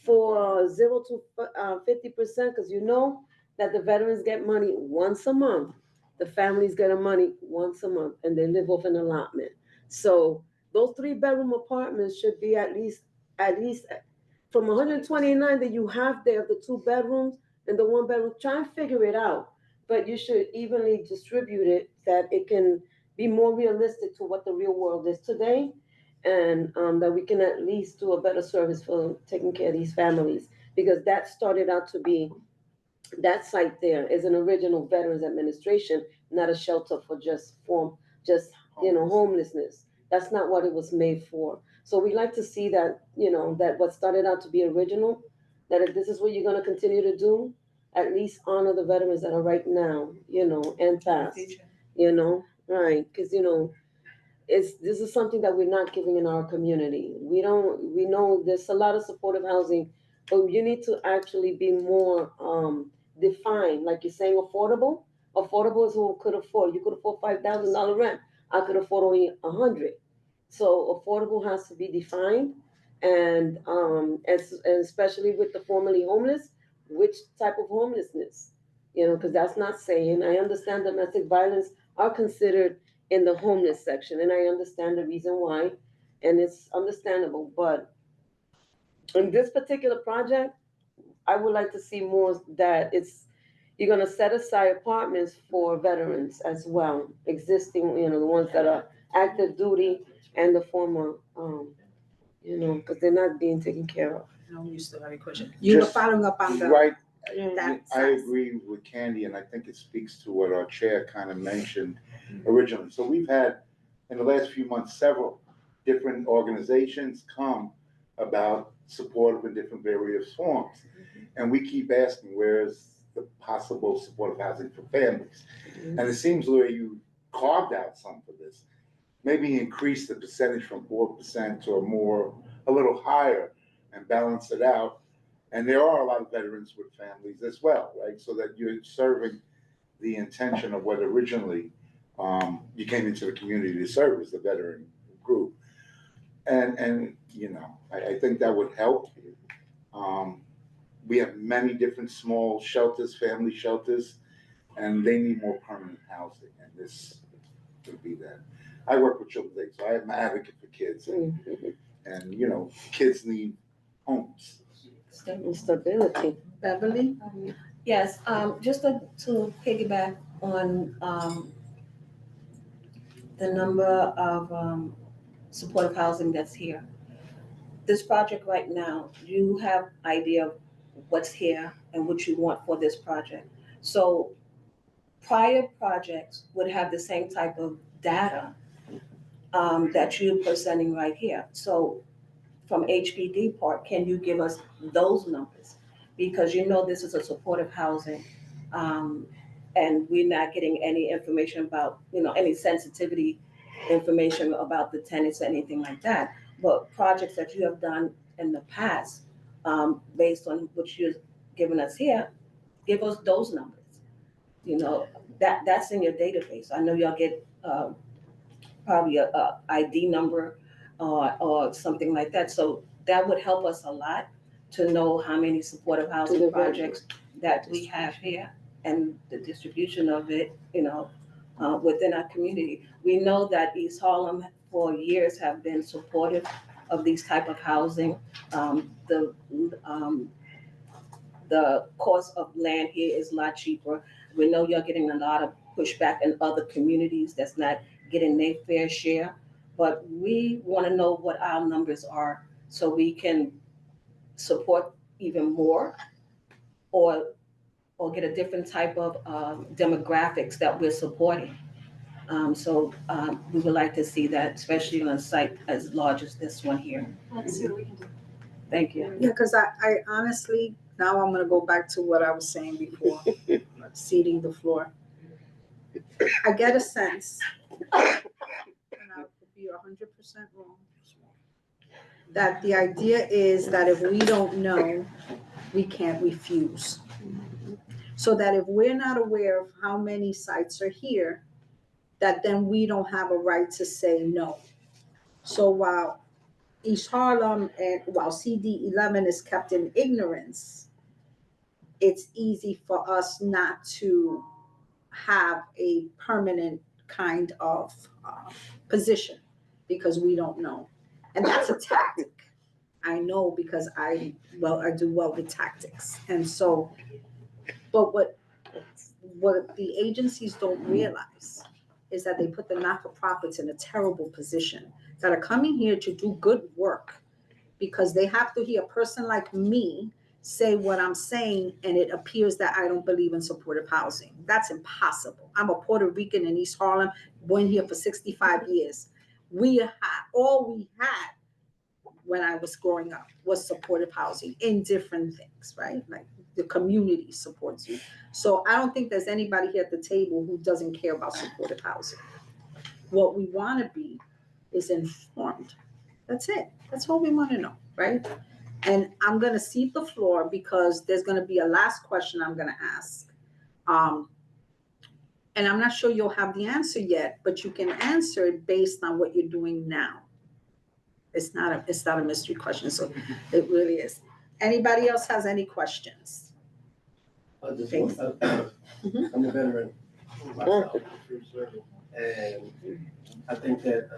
for 0 to 50%, because you know that the veterans get money once a month. The families get a money once a month, and they live off an allotment. So those 3-bedroom apartments should be at least from 129 that you have there, the 2 bedrooms and the 1 bedroom. Try and figure it out, but you should evenly distribute it that it can be more realistic to what the real world is today, and that we can at least do a better service for taking care of these families, because that started out to be, that site there is an original Veterans Administration, not a shelter for just homelessness. That's not what it was made for. So we like to see that, that what started out to be original, that if this is what you're gonna continue to do, at least honor the veterans that are right now, and past, right? Because, this is something that we're not giving in our community. We know there's a lot of supportive housing, but you need to actually be more, defined, like you're saying, affordable. Affordable is who could afford. You could afford $5,000 rent. I could afford only 100. So affordable has to be defined, and especially with the formerly homeless, which type of homelessness, because that's not saying. I understand domestic violence are considered in the homeless section, and I understand the reason why, and it's understandable. But in this particular project, I would like to see more that you're gonna set aside apartments for veterans as well, existing, the ones that are active duty and the former, because they're not being taken care of. No, you still have a question. You were Just following up on the. Right, that I size. agree with Candy, and I think it speaks to what our chair kind of mentioned originally. So we've had, in the last few months, several different organizations come about supportive in different various forms. And we keep asking, where's the possible supportive housing for families? And it seems where you carved out some for this, maybe increase the percentage from 4% or more, a little higher, and balance it out. And there are a lot of veterans with families as well, right? So that you're serving the intention of what originally you came into the community to serve as the veteran group. And I think that would help. We have many different small shelters, family shelters, and they need more permanent housing, and this would be that. I work with children, so I'm an advocate for kids, and kids need homes. Stability. Beverly? Yes, just to piggyback on, the number of, supportive housing that's here. This project right now, you have idea of what's here and what you want for this project. So prior projects would have the same type of data, that you're presenting right here. So from HPD part, can you give us those numbers? Because this is a supportive housing, and we're not getting any information about, any sensitivity information about the tenants or anything like that. But projects that you have done in the past, based on what you've given us here, give us those numbers. That's in your database. I know y'all get probably a ID number or something like that. So that would help us a lot to know how many supportive housing projects that we have here and the distribution of it, within our community. We know that East Harlem for years have been supportive of these type of housing. The cost of land here is a lot cheaper. We know you're getting a lot of pushback in other communities that's not getting their fair share, but we want to know what our numbers are so we can support even more or get a different type of demographics that we're supporting. We would like to see that, especially on a site as large as this one here. Let's see what we can do. Thank you. Yeah, because I honestly, now I'm gonna go back to what I was saying before, ceding the floor. I get a sense, and I could be 100% wrong, that the idea is that if we don't know, we can't refuse. So that if we're not aware of how many sites are here, that then we don't have a right to say no. So while East Harlem and while CB11 is kept in ignorance, it's easy for us not to have a permanent kind of position because we don't know. And that's a tactic. I know because I do well with tactics. And so, but what the agencies don't realize is that they put the not-for-profits in a terrible position that are coming here to do good work because they have to hear a person like me say what I'm saying and it appears that I don't believe in supportive housing. That's impossible. I'm a Puerto Rican in East Harlem, born here for 65 years. All we had when I was growing up was supportive housing in different things, right? Like the community supports you. So I don't think there's anybody here at the table who doesn't care about supportive housing. What we want to be is informed. That's it. That's all we want to know, right? And I'm going to cede the floor because there's going to be a last question I'm going to ask. And I'm not sure you'll have the answer yet, but you can answer it based on what you're doing now. It's not a mystery question, so it really is. Anybody else has any questions? I'm a veteran myself, and I think that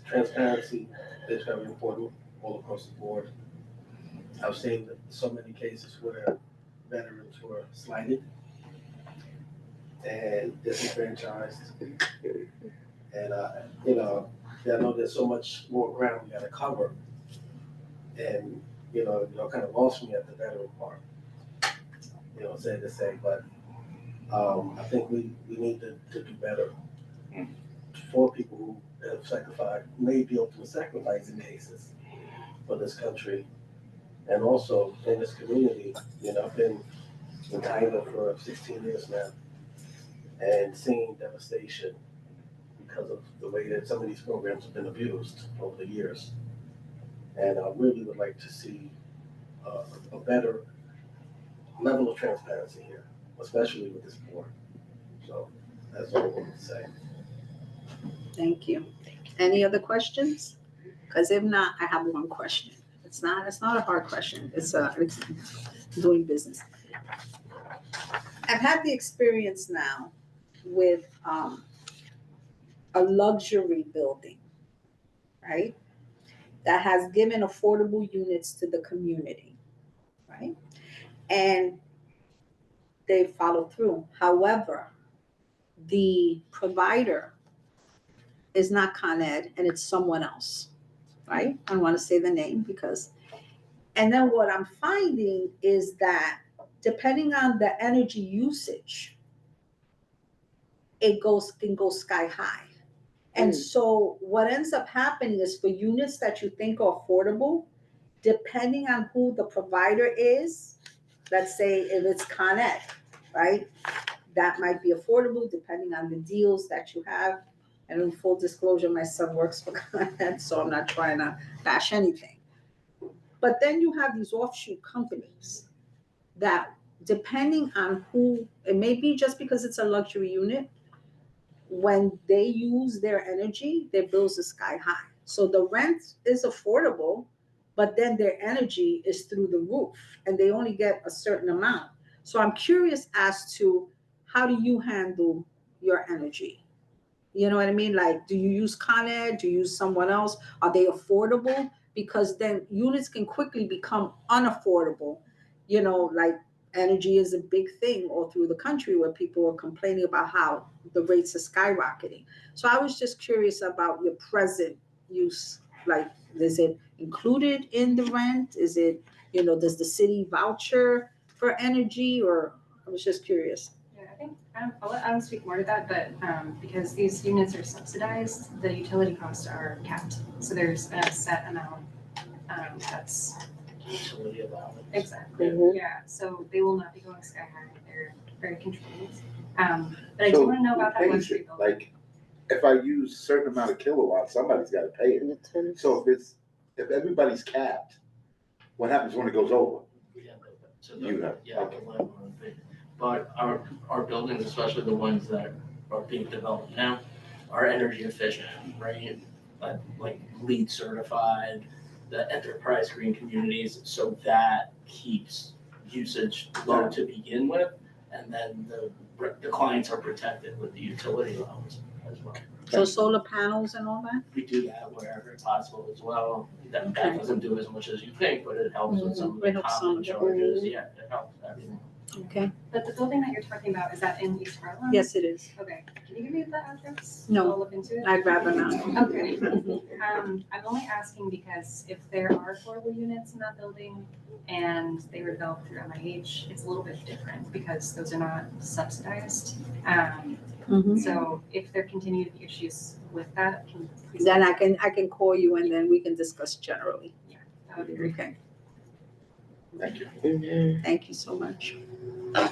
transparency is very important all across the board. I've seen so many cases where veterans were slighted and disenfranchised, and I know there's so much more ground we gotta cover, and y'all kind of lost me at the veteran part. Sad to say, but I think we need to do better for people who have sacrificed, made the ultimate sacrifice in cases for this country, and also in this community. I've been in China for 16 years now, and seeing devastation because of the way that some of these programs have been abused over the years. And I really would like to see a better level of transparency here, especially with this board. So that's all I wanted to say. Thank you. Any other questions? Because if not, I have one question. It's not a hard question. It's doing business. I've had the experience now with a luxury building, right? That has given affordable units to the community, right? And they follow through. However, the provider is not Con Ed and it's someone else, right? I don't want to say the name and then what I'm finding is that depending on the energy usage, it can go sky high. And so what ends up happening is for units that you think are affordable, depending on who the provider is, let's say if it's Con Ed, right? that might be affordable depending on the deals that you have. And in full disclosure, my son works for Con Ed, so I'm not trying to bash anything. But then you have these offshoot companies that, depending on who, it may be just because it's a luxury unit, when they use their energy, their bills are sky high. So the rent is affordable, but then their energy is through the roof and they only get a certain amount. So I'm curious as to, how do you handle your energy? You know what I mean? Like, do you use Con Ed? Do you use someone else? Are they affordable? Because then units can quickly become unaffordable. You know, like energy is a big thing all through the country where people are complaining about how the rates are skyrocketing. So I was just curious about your present use. Like, is it included in the rent? Is it, you know, does the city voucher for energy? Or I was just curious. Yeah, I think, I'll let Adam speak more to that, but because these units are subsidized, the utility costs are capped. So there's a set amount that's. Utility allowance. Exactly, Mhm. yeah, so they will not be going sky high, they're very controlled. But I do So wanna know who about that pays luxury it? building. Like, if I use a certain amount of kilowatts, somebody's gotta pay it. And the tenants. So if everybody's capped, what happens when it goes over? Yeah, so You have, yeah, okay. the landlord thing. But our buildings, especially the ones that are being developed now, are energy efficient, right? Like LEED certified, the enterprise green communities, so that keeps usage low to begin with. And then the clients are protected with the utility loans as well. So solar panels and all that? We do that wherever possible as well. That Okay. doesn't do as much as you think, but it helps with some of It the helps common some. charges. Yeah, it helps everything. Okay. But the building that you're talking about, is that in East Harlem? Yes, it is. Okay, can you give me the address? No. I'll look into it. I'd rather not. Okay, I'm only asking because if there are affordable units in that building and they were developed through MIH, it's a little bit different because those are not subsidized. Mhm. So if there continue to be issues with that, can you please? Then I can call you and then we can discuss generally. That would be great. Okay, Thank you. Mhm. thank you so much.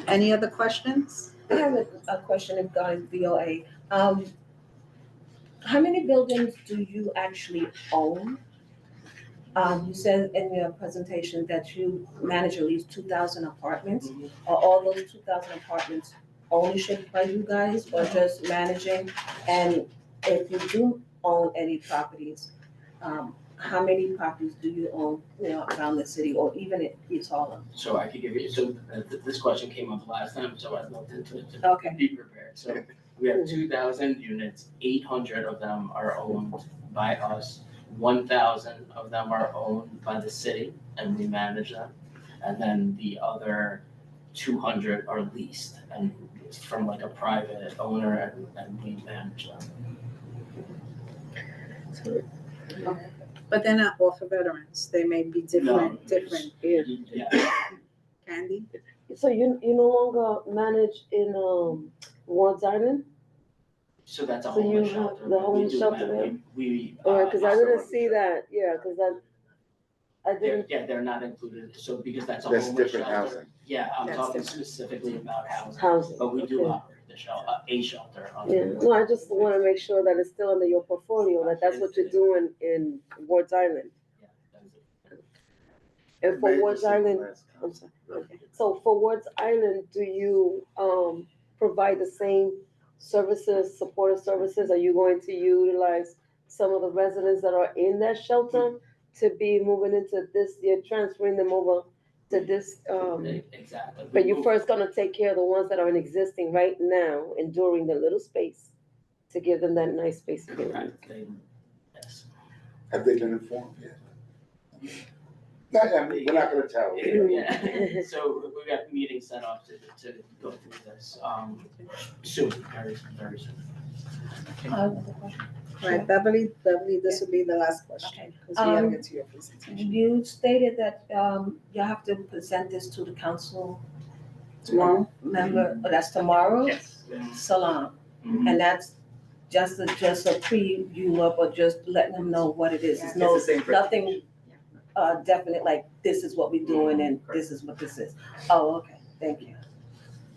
Any other questions? I have a question regarding VOA. How many buildings do you actually own? You said in your presentation that you manage at least 2,000 apartments. Are all those 2,000 apartments ownership by you guys or just managing? And if you do own any properties, how many properties do you own, around the city or even in East Harlem? So I could give you, this question came up last time, so I looked into it to Okay. be prepared. So we have 2,000 units, 800 of them are owned by us. 1,000 of them are owned by the city and we manage them. And then the other 200 are leased and it's from like a private owner and we manage them. But they're not all for veterans. They may be different. Yeah. Yeah. Candy? So you no longer manage in Wards Island? So that's a So you homeless have shelter. the but we homeless do shelter man- there? We. Cause I didn't see that, yeah, cause I didn't. They're not included, so because that's a That's homeless different shelter. housing. Yeah, I'm That's talking different. specifically about housing, Housing, but we do okay. operate the a shelter. Yeah, no, I just wanna make sure that it's still under your portfolio, that that's what you're doing in Wards Island. Yeah, that is it. And for Maybe Wards it's in the Island, last I'm sorry, council. okay. So for Wards Island, do you, provide the same services, supportive services? Are you going to utilize some of the residents that are in that shelter to be moving into this, you're transferring them over to this, Exactly. but you're first gonna take care of the ones that are in existing right now, enduring the little space to give them that nice space again. Correct, yes. Have they been informed yet? No, I mean, we're not gonna tell. Yeah, so we got meetings set up to go through this, soon, very soon. Another question. All right, Beverly, this will be the last question, because we gotta get to your presentation. You stated that, you have to present this to the council tomorrow, remember, that's tomorrow? Yes. Salon, Mhm. and that's just a preview of, or just letting them know what it is, it's no, It's the same nothing, definite, like, this is what we're doing and this is what this is. Oh, okay, thank you.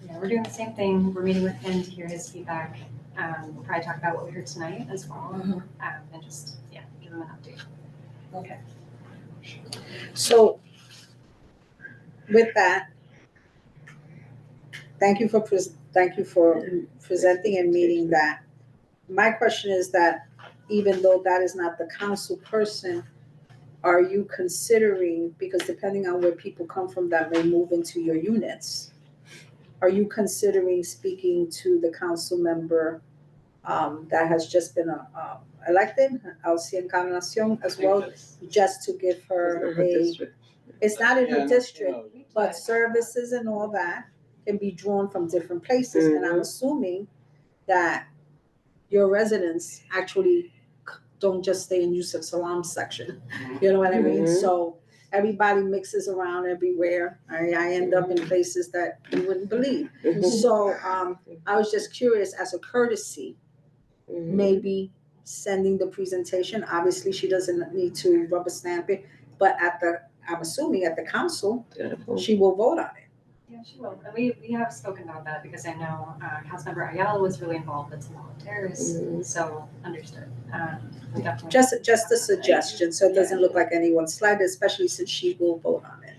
Yeah, we're doing the same thing. We're meeting with him to hear his feedback. We'll probably talk about what we heard tonight as well. And just, yeah, give him an update. Okay. So with that, thank you for presenting and meeting that. My question is that even though that is not the council person, are you considering, because depending on where people come from that may move into your units, are you considering speaking to the council member that has just been elected, Alcia Encarnacion, as well, just to give her it's not in her district, but services and all that can be drawn from different places, and I'm assuming that your residents actually don't just stay in Yusuf Salam section, you know what I mean? So everybody mixes around everywhere. I end up in places that you wouldn't believe. So I was just curious, as a courtesy, maybe sending the presentation. Obviously, she doesn't need to rubber stamp it, but I'm assuming at the council, she will vote on it. Yeah, she will. And we have spoken about that because I know Councilmember Ayala was really involved at Samal Terrace, so understood. We definitely. Just a suggestion, so it doesn't look like anyone's slighted, especially since she will vote on it.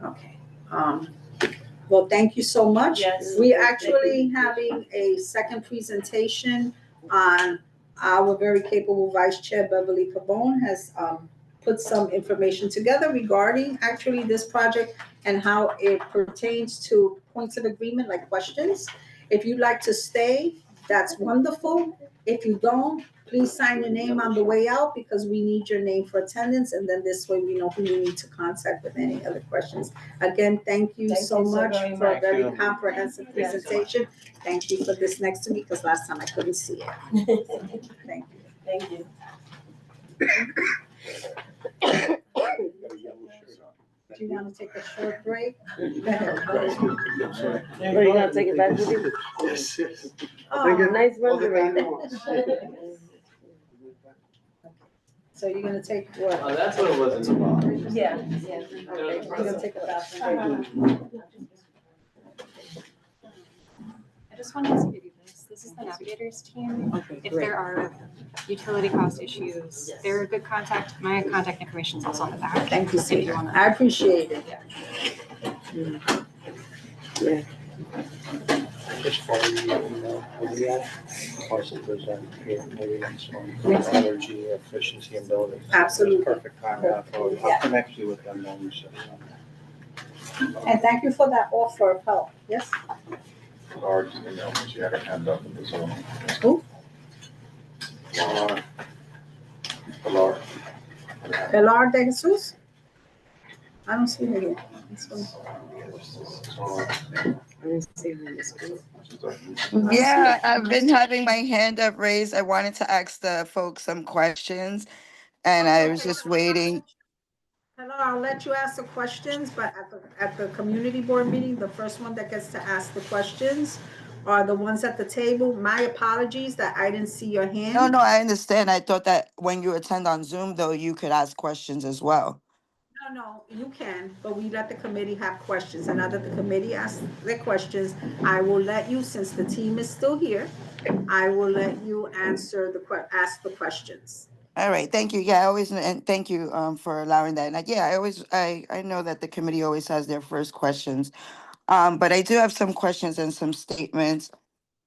Okay. Well, thank you so much. Yes. We're actually having a second presentation on our very capable Vice Chair Beverly Pabon has put some information together regarding actually this project and how it pertains to points of agreement, like questions. If you'd like to stay, that's wonderful. If you don't, please sign your name on the way out because we need your name for attendance, and then this way we know who we need to contact with any other questions. Again, thank you so much for a very comprehensive presentation. Thank you for this next to me, because last time I couldn't see it. Thank you. Thank you. Do you want to take a short break? Are you gonna take it back with you? Yes, yes. Oh, Nice All the run, time you want. so you're gonna take what? Oh, that's what it was in the box. Yeah. Okay, you're gonna take a bathroom break. I just wanted to give you this. This is the Navigators team. If there are utility cost issues, they're a good contact. My contact information is also on the back. Thank you, If you Steve. wanna. I appreciate it. Just follow the email, we have parcel present here, maybe next one, energy efficiency and buildings. Absolutely. Perfect time, I'll connect you with them then, so. And thank you for that offer of help. Yes? Laura, you know, she had her hand up in the zone. Who? Laura. Pilar de Jesus? I don't see her here. This one. Yeah, I've been having my hand up raised. I wanted to ask the folks some questions, and I was just waiting. Hello, I'll let you ask the questions, but at the community board meeting, the first one that gets to ask the questions are the ones at the table. My apologies that I didn't see your hand. No, I understand. I thought that when you attend on Zoom, though, you could ask questions as well. No, you can, but we let the committee have questions, and now that the committee asks their questions, I will let you, since the team is still here, I will let you ask the questions. All right, thank you. Yeah, I always, and thank you for allowing that. And yeah, I know that the committee always has their first questions. But I do have some questions and some statements.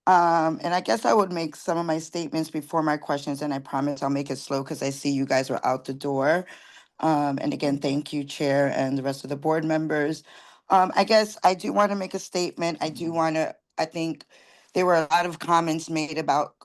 And I guess I would make some of my statements before my questions, and I promise I'll make it slow because I see you guys are out the door. And again, thank you, Chair, and the rest of the board members. I guess I do want to make a statement. I think there were a lot of comments made about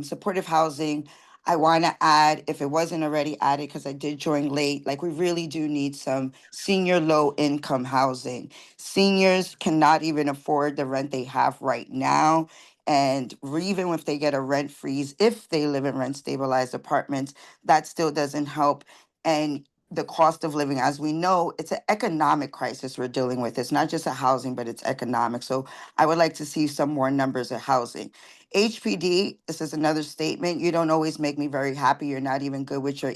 supportive housing. I want to add, if it wasn't already added, because I did join late, like we really do need some senior low income housing. Seniors cannot even afford the rent they have right now. And even if they get a rent freeze, if they live in rent stabilized apartments, that still doesn't help. And the cost of living, as we know, it's an economic crisis we're dealing with. It's not just a housing, but it's economic. So I would like to see some more numbers of housing. HPD, this is another statement. You don't always make me very happy. You're not even good with your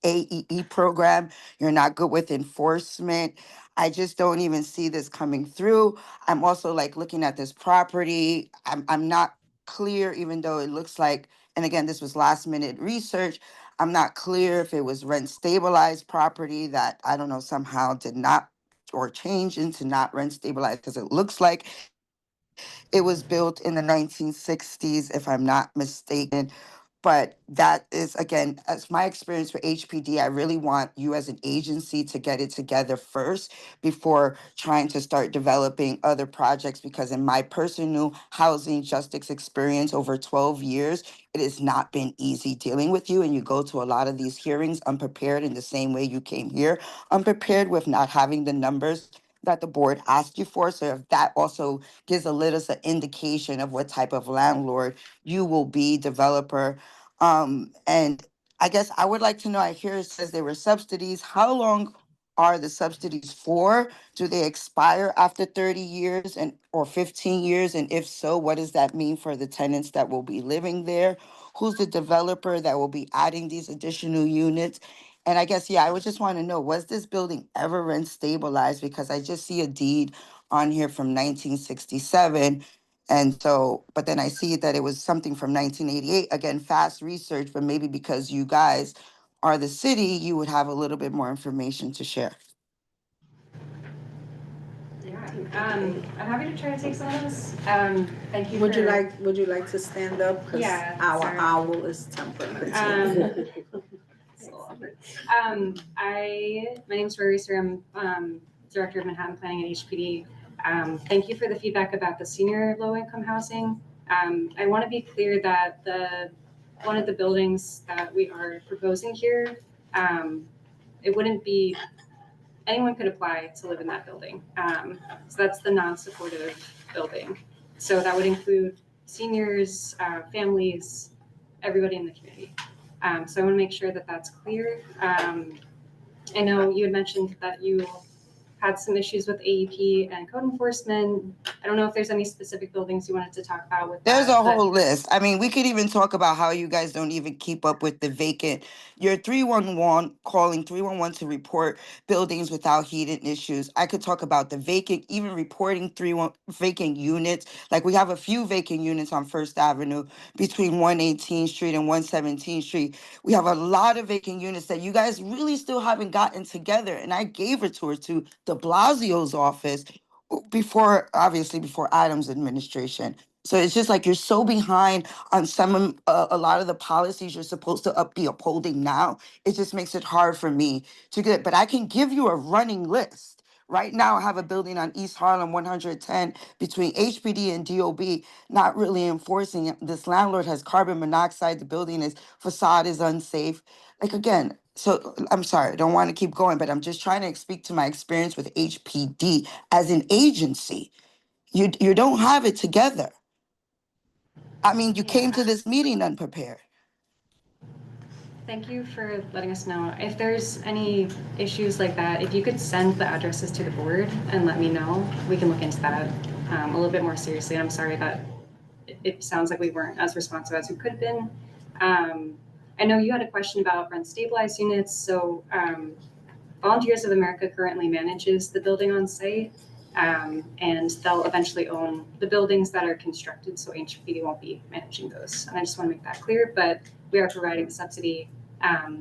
AEE program. You're not good with enforcement. I just don't even see this coming through. I'm also like looking at this property. I'm not clear, even though it looks like, and again, this was last minute research. I'm not clear if it was rent stabilized property that I don't know somehow did not or change into not rent stabilized, because it looks like it was built in the 1960s, if I'm not mistaken. But that is, again, as my experience with HPD, I really want you as an agency to get it together first before trying to start developing other projects. Because in my personal housing justice experience over 12 years, it has not been easy dealing with you. And you go to a lot of these hearings unprepared in the same way you came here, unprepared with not having the numbers that the board asked you for. So if that also gives a little an indication of what type of landlord you will be, developer. And I guess I would like to know, I hear it says there were subsidies. How long are the subsidies for? Do they expire after 30 years and or 15 years? And if so, what does that mean for the tenants that will be living there? Who's the developer that will be adding these additional units? And I guess, yeah, I would just want to know, was this building ever rent stabilized? Because I just see a deed on here from 1967. And so, but then I see that it was something from 1988. Again, fast research, but maybe because you guys are the city, you would have a little bit more information to share. Yeah, I'm happy to try to take some of this. Thank you. Would you like to stand up? 'Cause Yeah, our sorry. owl is temperamental. My name is Rory Reeser. I'm Director of Manhattan Planning at HPD. Thank you for the feedback about the senior low-income housing. I want to be clear that one of the buildings that we are proposing here, it wouldn't be, anyone could apply to live in that building. So that's the non-supportive building. So that would include seniors, families, everybody in the community. So I want to make sure that that's clear. I know you had mentioned that you had some issues with AEP and code enforcement. I don't know if there's any specific buildings you wanted to talk about with There's that, a whole list. I mean, we could even talk about how you guys don't even keep up with the vacant. You're 311, calling 311 to report buildings without heating issues. I could talk about the vacant, even reporting vacant units. Like we have a few vacant units on First Avenue between 118th Street and 117th Street. We have a lot of vacant units that you guys really still haven't gotten together. And I gave a tour to de Blasio's office before, obviously before Adams' administration. So it's just like you're so behind on a lot of the policies you're supposed to be upholding now. It just makes it hard for me to get. But I can give you a running list. Right now, I have a building on East Harlem 110 between HPD and DOB not really enforcing it. This landlord has carbon monoxide. The building is facade is unsafe. Like again, so I'm sorry, I don't want to keep going, but I'm just trying to speak to my experience with HPD as an agency. You don't have it together. I mean, you came to this meeting unprepared. Thank you for letting us know. If there's any issues like that, if you could send the addresses to the board and let me know, we can look into that a little bit more seriously. And I'm sorry that it sounds like we weren't as responsive as we could have been. I know you had a question about rent stabilized units. So Volunteers of America currently manages the building on site. And they'll eventually own the buildings that are constructed, so HPD won't be managing those. And I just want to make that clear, but we are providing the subsidy.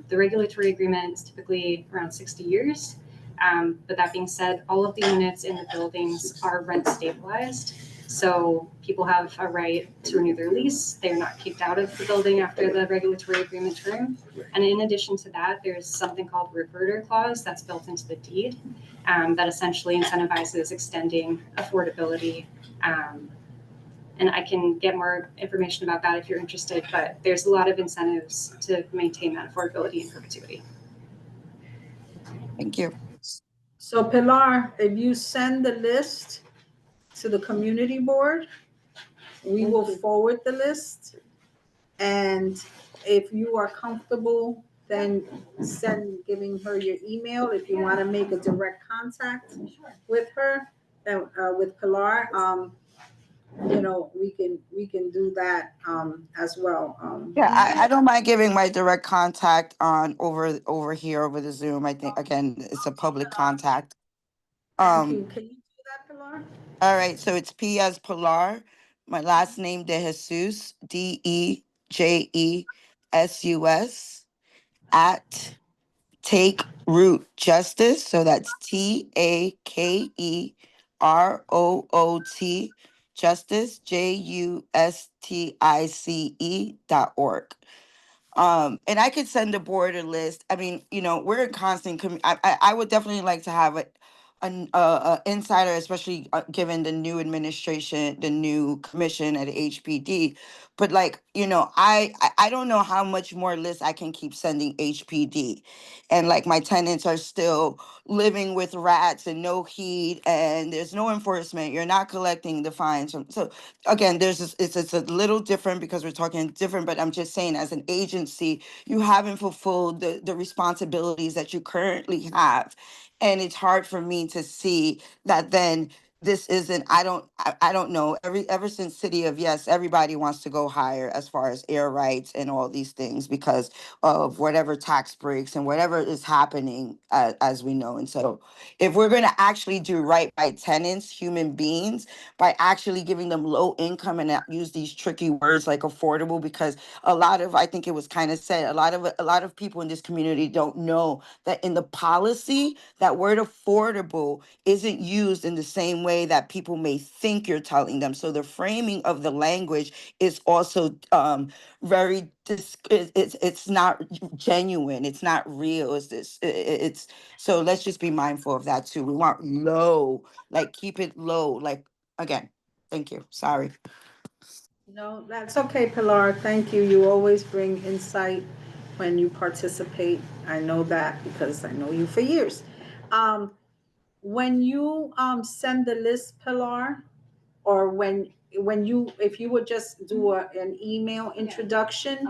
The regulatory agreement is typically around 60 years. But that being said, all of the units in the buildings are rent stabilized. So people have a right to renew their lease. They're not kicked out of the building after the regulatory agreement term. And in addition to that, there's something called reverter clause that's built into the deed that essentially incentivizes extending affordability. And I can get more information about that if you're interested, but there's a lot of incentives to maintain that affordability in perpetuity. Thank you. So Pilar, if you send the list to the community board, we will forward the list. And if you are comfortable, then giving her your email. If you want to make a direct contact with her, with Pilar, you know, we can do that as well. Yeah, I don't mind giving my direct contact on over here over the Zoom. I think again, it's a public contact. Thank you. Can you do that, Pilar? All right, so it's P as Pilar, my last name De Jesus, DEJESUS, at Take Root Justice. So that's TAKEROOT Justice, JUSTICE.org. And I could send the board a list. I mean, we're in constant. I would definitely like to have a insider, especially given the new administration, the new commission at HPD. But I don't know how much more lists I can keep sending HPD, and like my tenants are still living with rats and no heat, and there's no enforcement. You're not collecting the fines. So again, it's a little different because we're talking different. But I'm just saying, as an agency, you haven't fulfilled the responsibilities that you currently have, and it's hard for me to see that then this isn't. I don't know. Ever since City of Yes, everybody wants to go higher as far as air rights and all these things because of whatever tax breaks and whatever is happening, as we know. And so if we're going to actually do right by tenants, human beings, by actually giving them low income and not use these tricky words like affordable, because I think it was kind of said, a lot of people in this community don't know that in the policy, that word affordable isn't used in the same way that people may think you're telling them. So the framing of the language is also it's not genuine. It's not real. It's so let's just be mindful of that too. We want low, like keep it low. Like again, thank you. Sorry. No, that's okay, Pilar. Thank you. You always bring insight when you participate. I know that because I know you for years. When you send the list, Pilar, or if you would just do an email introduction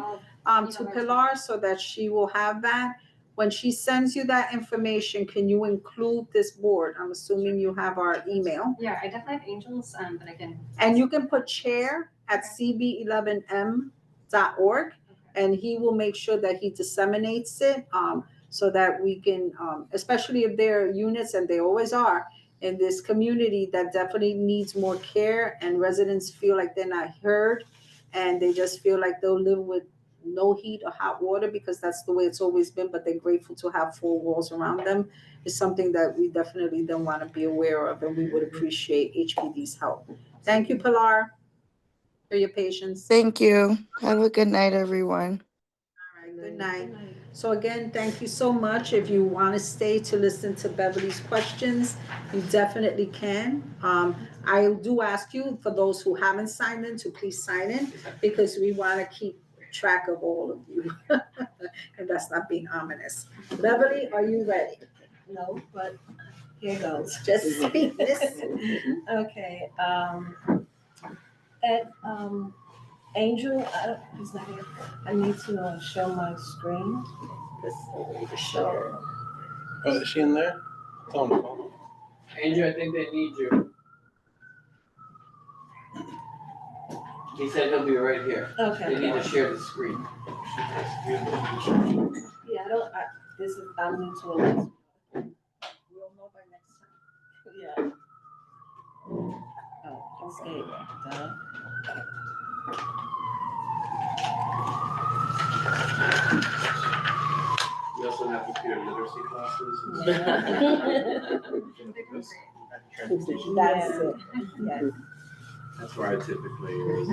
to Pilar so that she will have that. When she sends you that information, can you include this board? I'm assuming you have our email. Yeah, I definitely have Angel's, but I can. And you can put chair at CB11M.org, and he will make sure that he disseminates it, so that we can, especially if there are units, and they always are, in this community that definitely needs more care, and residents feel like they're not heard, and they just feel like they'll live with no heat or hot water because that's the way it's always been, but they're grateful to have four walls around them. Is something that we definitely don't want to be aware of, and we would appreciate HPD's help. Thank you, Pilar, for your patience. Thank you. Have a good night, everyone. All right, good night. So again, thank you so much. If you want to stay to listen to Beverly's questions, you definitely can. I do ask you, for those who haven't signed in, to please sign in, because we want to keep track of all of you. And that's not being ominous. Beverly, are you ready? No, but here goes. Just speak this. Okay, Ed, Angel, he's not here. I need to show my screen. Oh, is she in there? It's on the phone. Andrew, I think they need you. He said he'll be right here. Okay. They need to share the screen. Yeah, I'm new to a list. We'll know by next time. Yeah. Oh, escape, duh. We also have computer literacy classes. That's it, yes. That's where I typically use.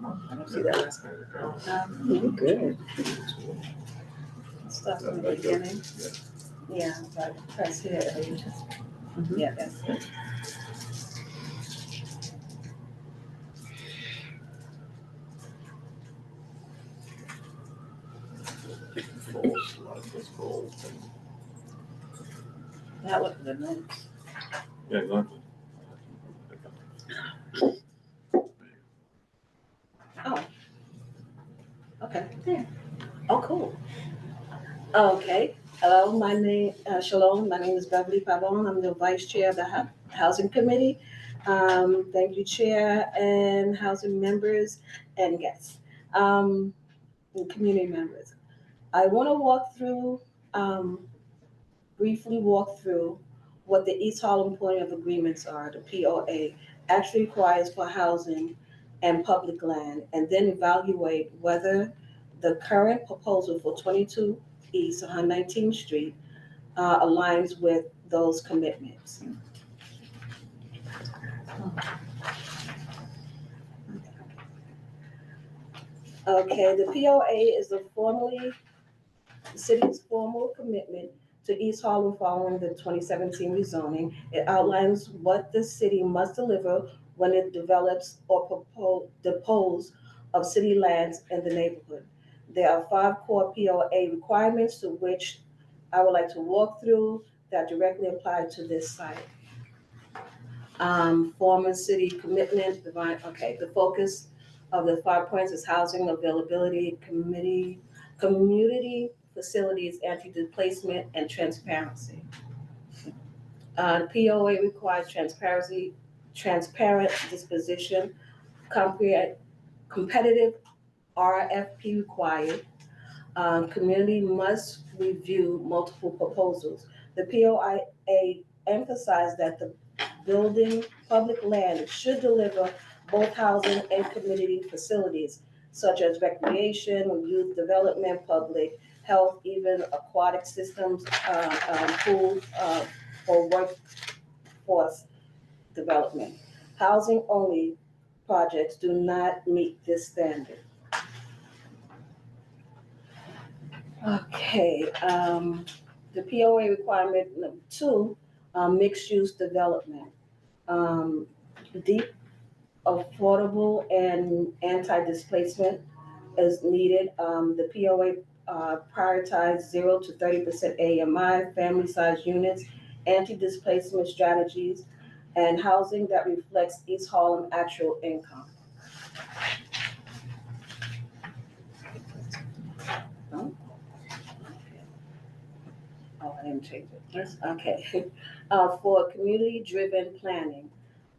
I don't see that last one. You're good. Start from the beginning. Yeah, but press here. Yeah, that's it. That was the notes. Yeah, exactly. Oh. Okay, there. Oh, cool. Okay, hello, my name, Shalom, my name is Beverly Pavon. I'm the Vice Chair of the Housing Committee. Thank you, Chair and housing members and guests, and community members. I want to briefly walk through what the East Harlem Point of Agreements are, the POA, actually requires for housing and public land, and then evaluate whether the current proposal for 22 East 119th Street aligns with those commitments. Okay, the POA is the city's formal commitment to East Harlem following the 2017 rezoning. It outlines what the city must deliver when it develops or dispose of city lands in the neighborhood. There are 5 core POA requirements to which I would like to walk through that directly apply to this site. Former city commitment, the focus of the 5 points is housing availability, community facilities, anti-displacement, and transparency. POA requires transparent disposition, competitive RFP required. Community must review multiple proposals. The POA emphasized that the building public land should deliver both housing and community facilities such as recreation, youth development, public health, even aquatic systems, pools, or workforce development. Housing only projects do not meet this standard. Okay, the POA requirement number 2, mixed-use development. Deep, affordable, and anti-displacement is needed. The POA prioritize 0 to 30% AMI, family-sized units, anti-displacement strategies, and housing that reflects East Harlem actual income. Oh, I didn't change it. Yes. Okay. For community-driven planning,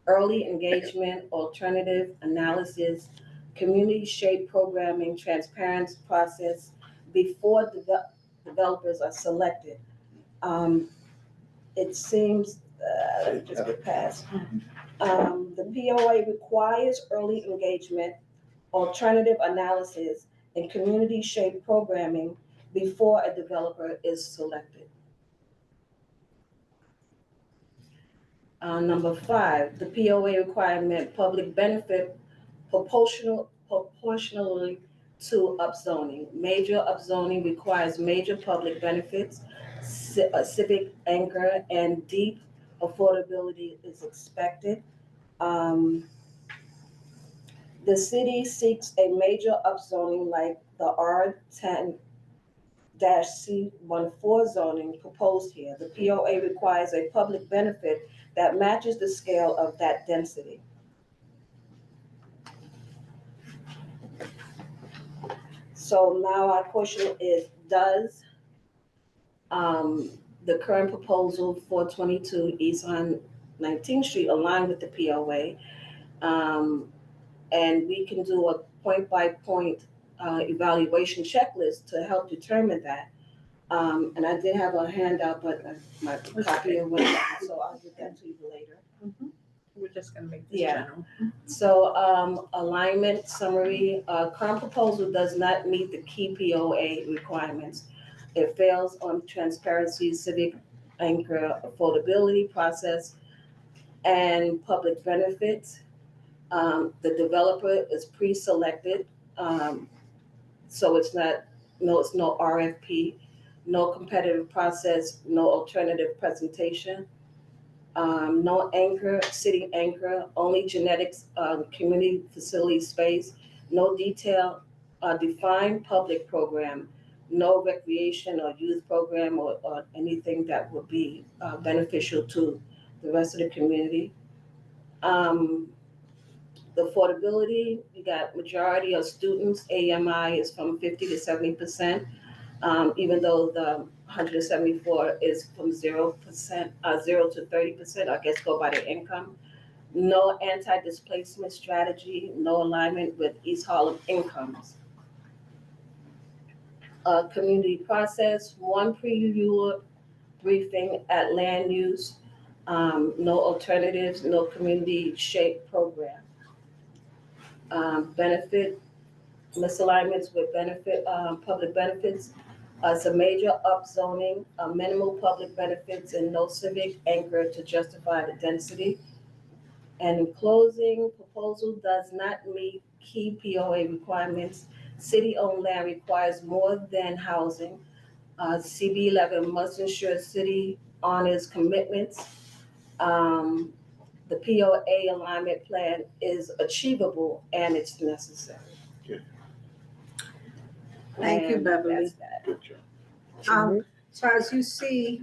early engagement, alternative analysis, community-shaped programming, transparent process before developers are selected. It seems, let me just get past. The POA requires early engagement, alternative analysis, and community-shaped programming before a developer is selected. Number 5, the POA requirement, public benefit proportionally to upzoning. Major upzoning requires major public benefits, civic anchor, and deep affordability is expected. The city seeks a major upzoning like the R10-C14 zoning proposed here. The POA requires a public benefit that matches the scale of that density. So now our question is, does the current proposal for 22 East 19th Street align with the POA? And we can do a point-by-point evaluation checklist to help determine that. And I did have a handout, but my copy went down, so I'll get that to you later. We're just gonna make this Yeah. general. So, alignment summary, current proposal does not meet the key POA requirements. It fails on transparency, civic anchor, affordability process, and public benefits. The developer is pre-selected, so it's no RFP, no competitive process, no alternative presentation. No anchor, city anchor, only genetics, community facility space, no defined public program, no recreation or youth program or anything that would be beneficial to the rest of the community. The affordability, you got majority of students, AMI is from 50 to 70%. Even though the 174 is from 0%, 0 to 30%, I guess go by the income. No anti-displacement strategy, no alignment with East Harlem incomes. community process, 1 pre-review briefing at land use, no alternatives, no community shape program. Benefit misalignments with benefit, public benefits. It's a major upzoning, minimal public benefits and no civic anchor to justify the density. And in closing, proposal does not meet key POA requirements. City-owned land requires more than housing. CB11 must ensure city honors commitments. The POA alignment plan is achievable and it's necessary. Thank you, And Beverly. that's that. Good job. So as you see,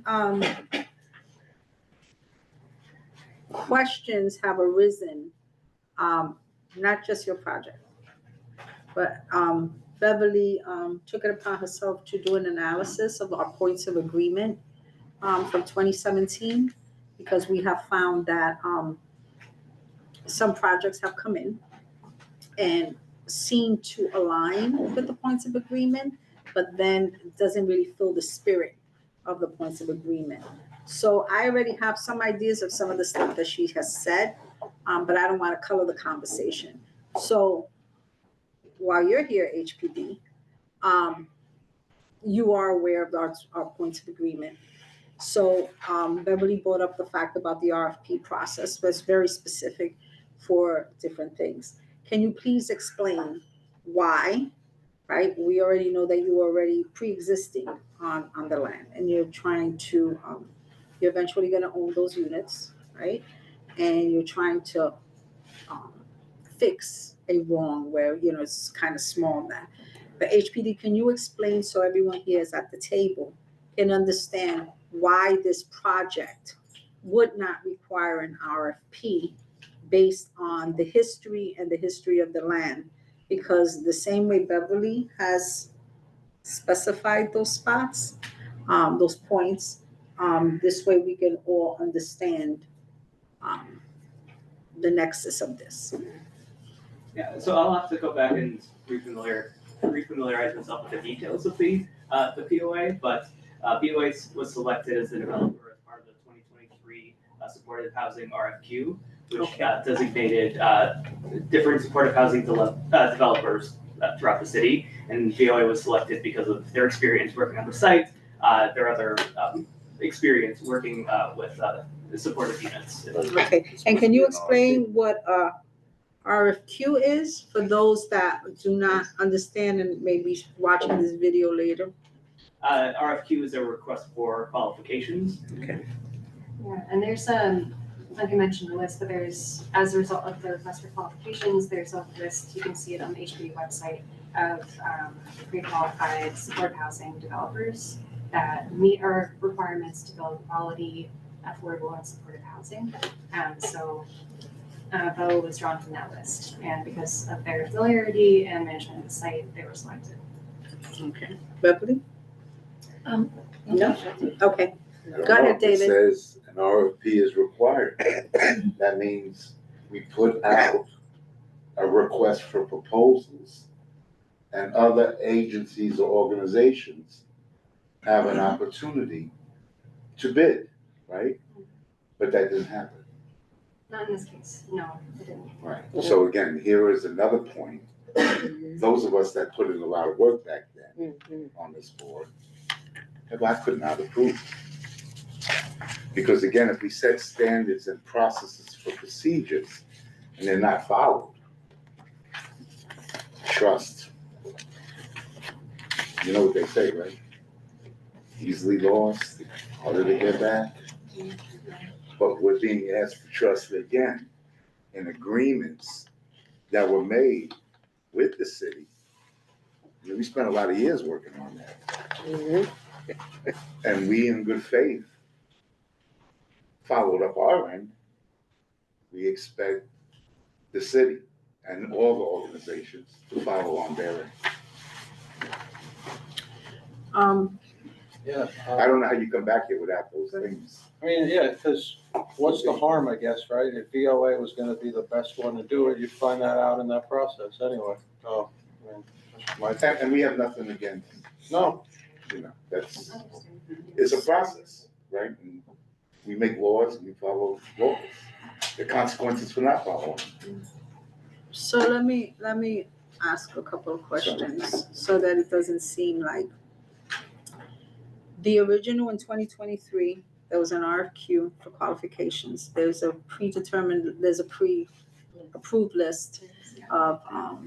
questions have arisen, not just your project, but Beverly took it upon herself to do an analysis of our points of agreement from 2017, because we have found that some projects have come in and seem to align with the points of agreement, but then it doesn't really fill the spirit of the points of agreement. So I already have some ideas of some of the stuff that she has said, but I don't want to color the conversation. So while you're here, HPD, you are aware of our points of agreement. So Beverly brought up the fact about the RFP process, but it's very specific for different things. Can you please explain why, right? We already know that you are already pre-existing on the land and you're trying to, you're eventually gonna own those units, right? And you're trying to fix a wrong where, it's kind of small now. But HPD, can you explain so everyone here is at the table can understand why this project would not require an RFP based on the history and the history of the land? Because the same way Beverly has specified those spots, those points, this way we can all understand the nexus of this. Yeah, so I'll have to go back and refamiliarize myself with the details of the POA, but POA was selected as the developer as part of the 2023 supportive housing RFQ, which designated different supportive housing developers throughout the city. And POA was selected because of their experience working on the site, their other experience working with the supportive units. Okay, and can you explain what RFQ is for those that do not understand and maybe watching this video later? RFQ is a request for qualifications. Okay. Yeah, and there's like I mentioned the list, but there's, as a result of the request for qualifications, there's a list, you can see it on the HPD website, of pre-qualified supportive housing developers that meet our requirements to build quality, affordable and supportive housing. So Bo was drawn from that list, and because of their familiarity and management of the site, they were selected. Okay. Beverly? No? Okay. Go ahead, David. It says an RFP is required. That means we put out a request for proposals and other agencies or organizations have an opportunity to bid, right? But that didn't happen. Not in this case, no, it didn't. Right. So again, here is another point. Those of us that put in a lot of work back then on this board, I could not approve. Because again, if we set standards and processes for procedures and they're not followed, trust, you know what they say, right? Easily lost, harder to get back. But we're being asked to trust again in agreements that were made with the city. We spent a lot of years working on that. And we, in good faith, followed up our end. We expect the city and all the organizations to follow on their end. Yeah. I don't know how you come back here without those things. I mean, yeah, because what's the harm, I guess, right? If VOA was gonna be the best one to do it, you'd find that out in that process anyway. So, I mean, that's my And we have nothing against No, You know, it's a process, right? And we make laws and we follow laws. The consequences for not following. So let me ask a couple of questions so that it doesn't seem like the original in 2023, there was an RFQ for qualifications. There's a pre-approved list of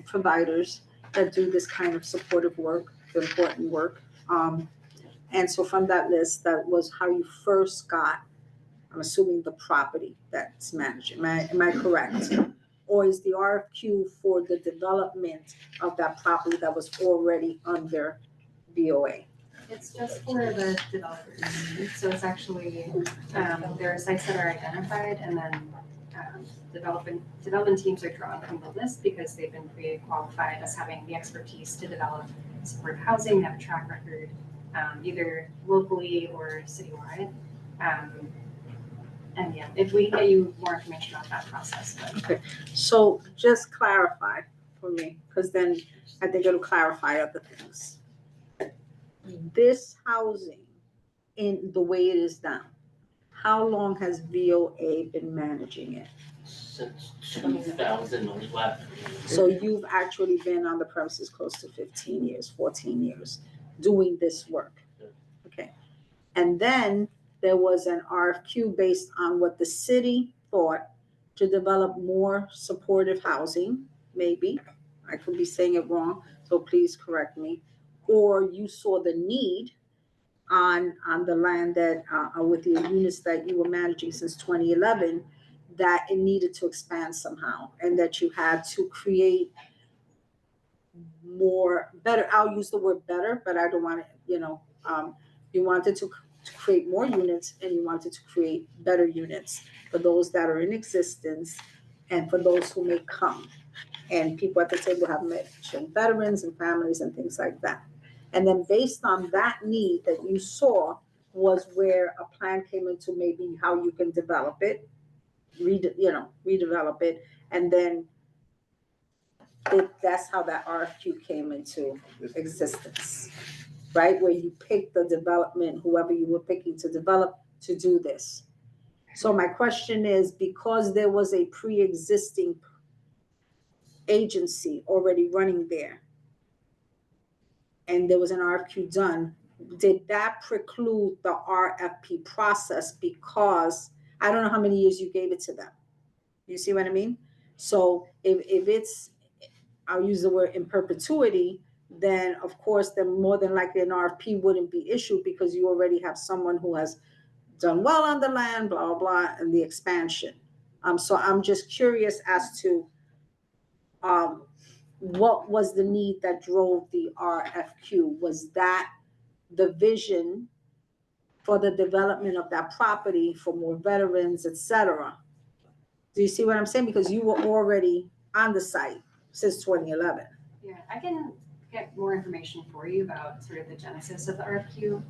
providers that do this kind of supportive work, important work. And so from that list, that was how you first got, I'm assuming, the property that's managed. Am I correct? Or is the RFQ for the development of that property that was already under VOA? It's just for the developers. So it's actually, there are sites that are identified and then development teams are drawn from the list because they've been pre-qualified as having the expertise to develop supportive housing, have a track record, either locally or citywide. And yeah, if we can get you more information about that process. But. Okay, so just clarify for me, because then I think it'll clarify other things. This housing in the way it is now, how long has VOA been managing it? Since 2011. So you've actually been on the premises close to 15 years, 14 years, doing this work. Okay. And then there was an RFQ based on what the city thought to develop more supportive housing, maybe. I could be saying it wrong, so please correct me. Or you saw the need on the land that, with the units that you were managing since 2011, that it needed to expand somehow, and that you had to create better, I'll use the word better, but I don't want to, you wanted to create more units and you wanted to create better units for those that are in existence and for those who may come. And people at the table have mentioned veterans and families and things like that. And then based on that need that you saw was where a plan came into maybe how you can develop it, redevelop it, and then that's how that RFQ came into existence, right? Where you pick the development, whoever you were picking to develop to do this. So my question is, because there was a pre-existing agency already running there, and there was an RFQ done, did that preclude the RFP process? Because I don't know how many years you gave it to them. You see what I mean? So if it's, I'll use the word in perpetuity, then of course, then more than likely an RFP wouldn't be issued because you already have someone who has done well on the land, blah, blah, blah, and the expansion. So I'm just curious as to what was the need that drove the RFQ? Was that the vision for the development of that property for more veterans, et cetera? Do you see what I'm saying? Because you were already on the site since 2011. Yeah, I can get more information for you about sort of the genesis of the RFQ.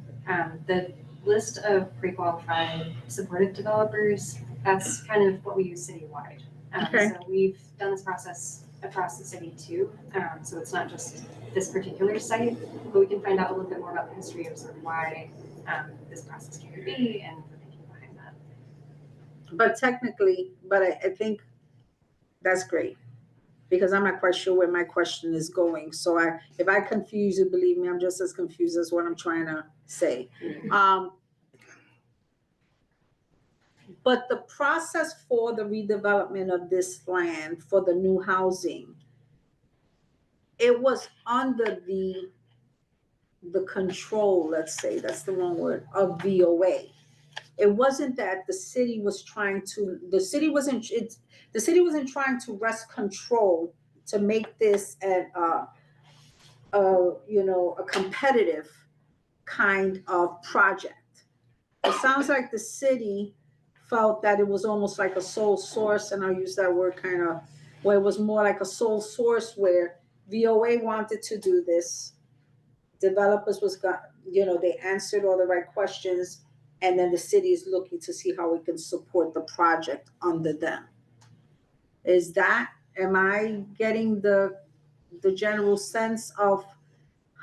The list of pre-qualified supportive developers, that's kind of what we use citywide. Okay. So we've done this process across the city too. So it's not just this particular site, but we can find out a little bit more about the history of sort of why this process came to be and the thinking behind that. But technically, I think that's great, because I'm not quite sure where my question is going. So if I confuse you, believe me, I'm just as confused as what I'm trying to say. But the process for the redevelopment of this land for the new housing, it was under the control, let's say, that's the wrong word, of VOA. It wasn't that the city wasn't trying to wrest control to make this a competitive kind of project. It sounds like the city felt that it was almost like a sole source, and I'll use that word kind of, where it was more like a sole source where VOA wanted to do this. Developers they answered all the right questions, and then the city is looking to see how we can support the project under them. Am I getting the general sense of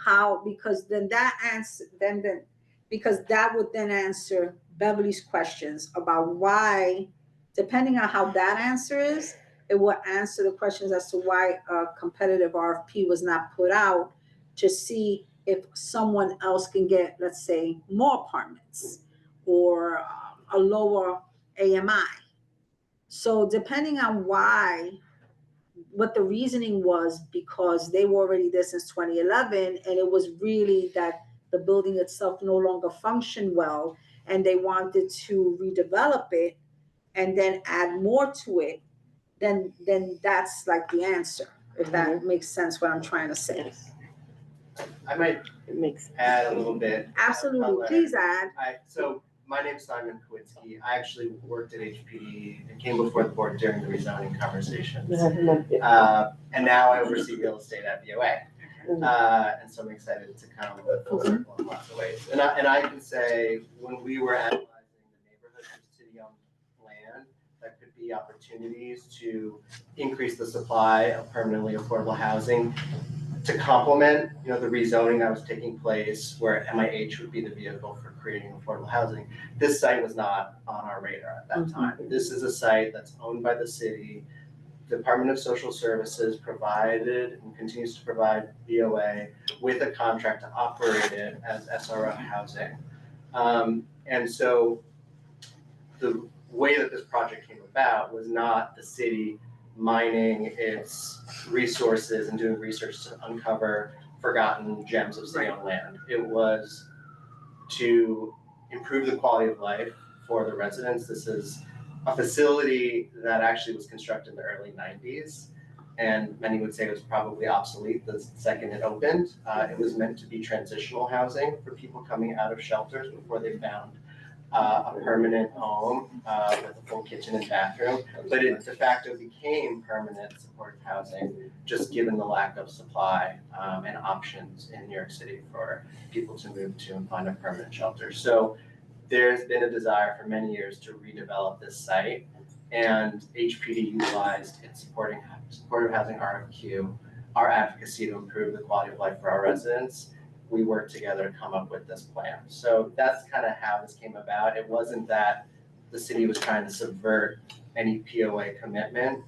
how, because then that answer, because that would then answer Beverly's questions about why, depending on how that answer is, it will answer the questions as to why a competitive RFP was not put out to see if someone else can get, let's say, more apartments or a lower AMI. So depending on why, what the reasoning was, because they were already there since 2011, and it was really that the building itself no longer functioned well, and they wanted to redevelop it and then add more to it, then that's like the answer, if that makes sense what I'm trying to say. I might It makes sense. add a little bit. of Absolutely, color. please add. So my name's Simon Kowinski. I actually worked at HPD and came before the board during the rezoning conversations. And now I oversee real estate at VOA. And so I'm excited to come full circle in lots of ways. And I can say, when we were analyzing the neighborhoods of city-owned land, that could be opportunities to increase the supply of permanently affordable housing to complement, the rezoning that was taking place, where MIH would be the vehicle for creating affordable housing. This site was not on our radar at that time. This is a site that's owned by the city. Department of Social Services provided and continues to provide VOA with a contract to operate it as SRO housing. And so the way that this project came about was not the city mining its resources and doing research to uncover forgotten gems of city-owned land. It was to improve the quality of life for the residents. This is a facility that actually was constructed in the early 90s, and many would say it was probably obsolete the second it opened. It was meant to be transitional housing for people coming out of shelters before they found a permanent home with a full kitchen and bathroom, but it de facto became permanent supportive housing, just given the lack of supply and options in New York City for people to move to and find a permanent shelter. So there's been a desire for many years to redevelop this site, and HPD utilized its supportive housing RFQ, our advocacy to improve the quality of life for our residents. We worked together to come up with this plan. So that's kind of how this came about. It wasn't that the city was trying to subvert any POA commitment,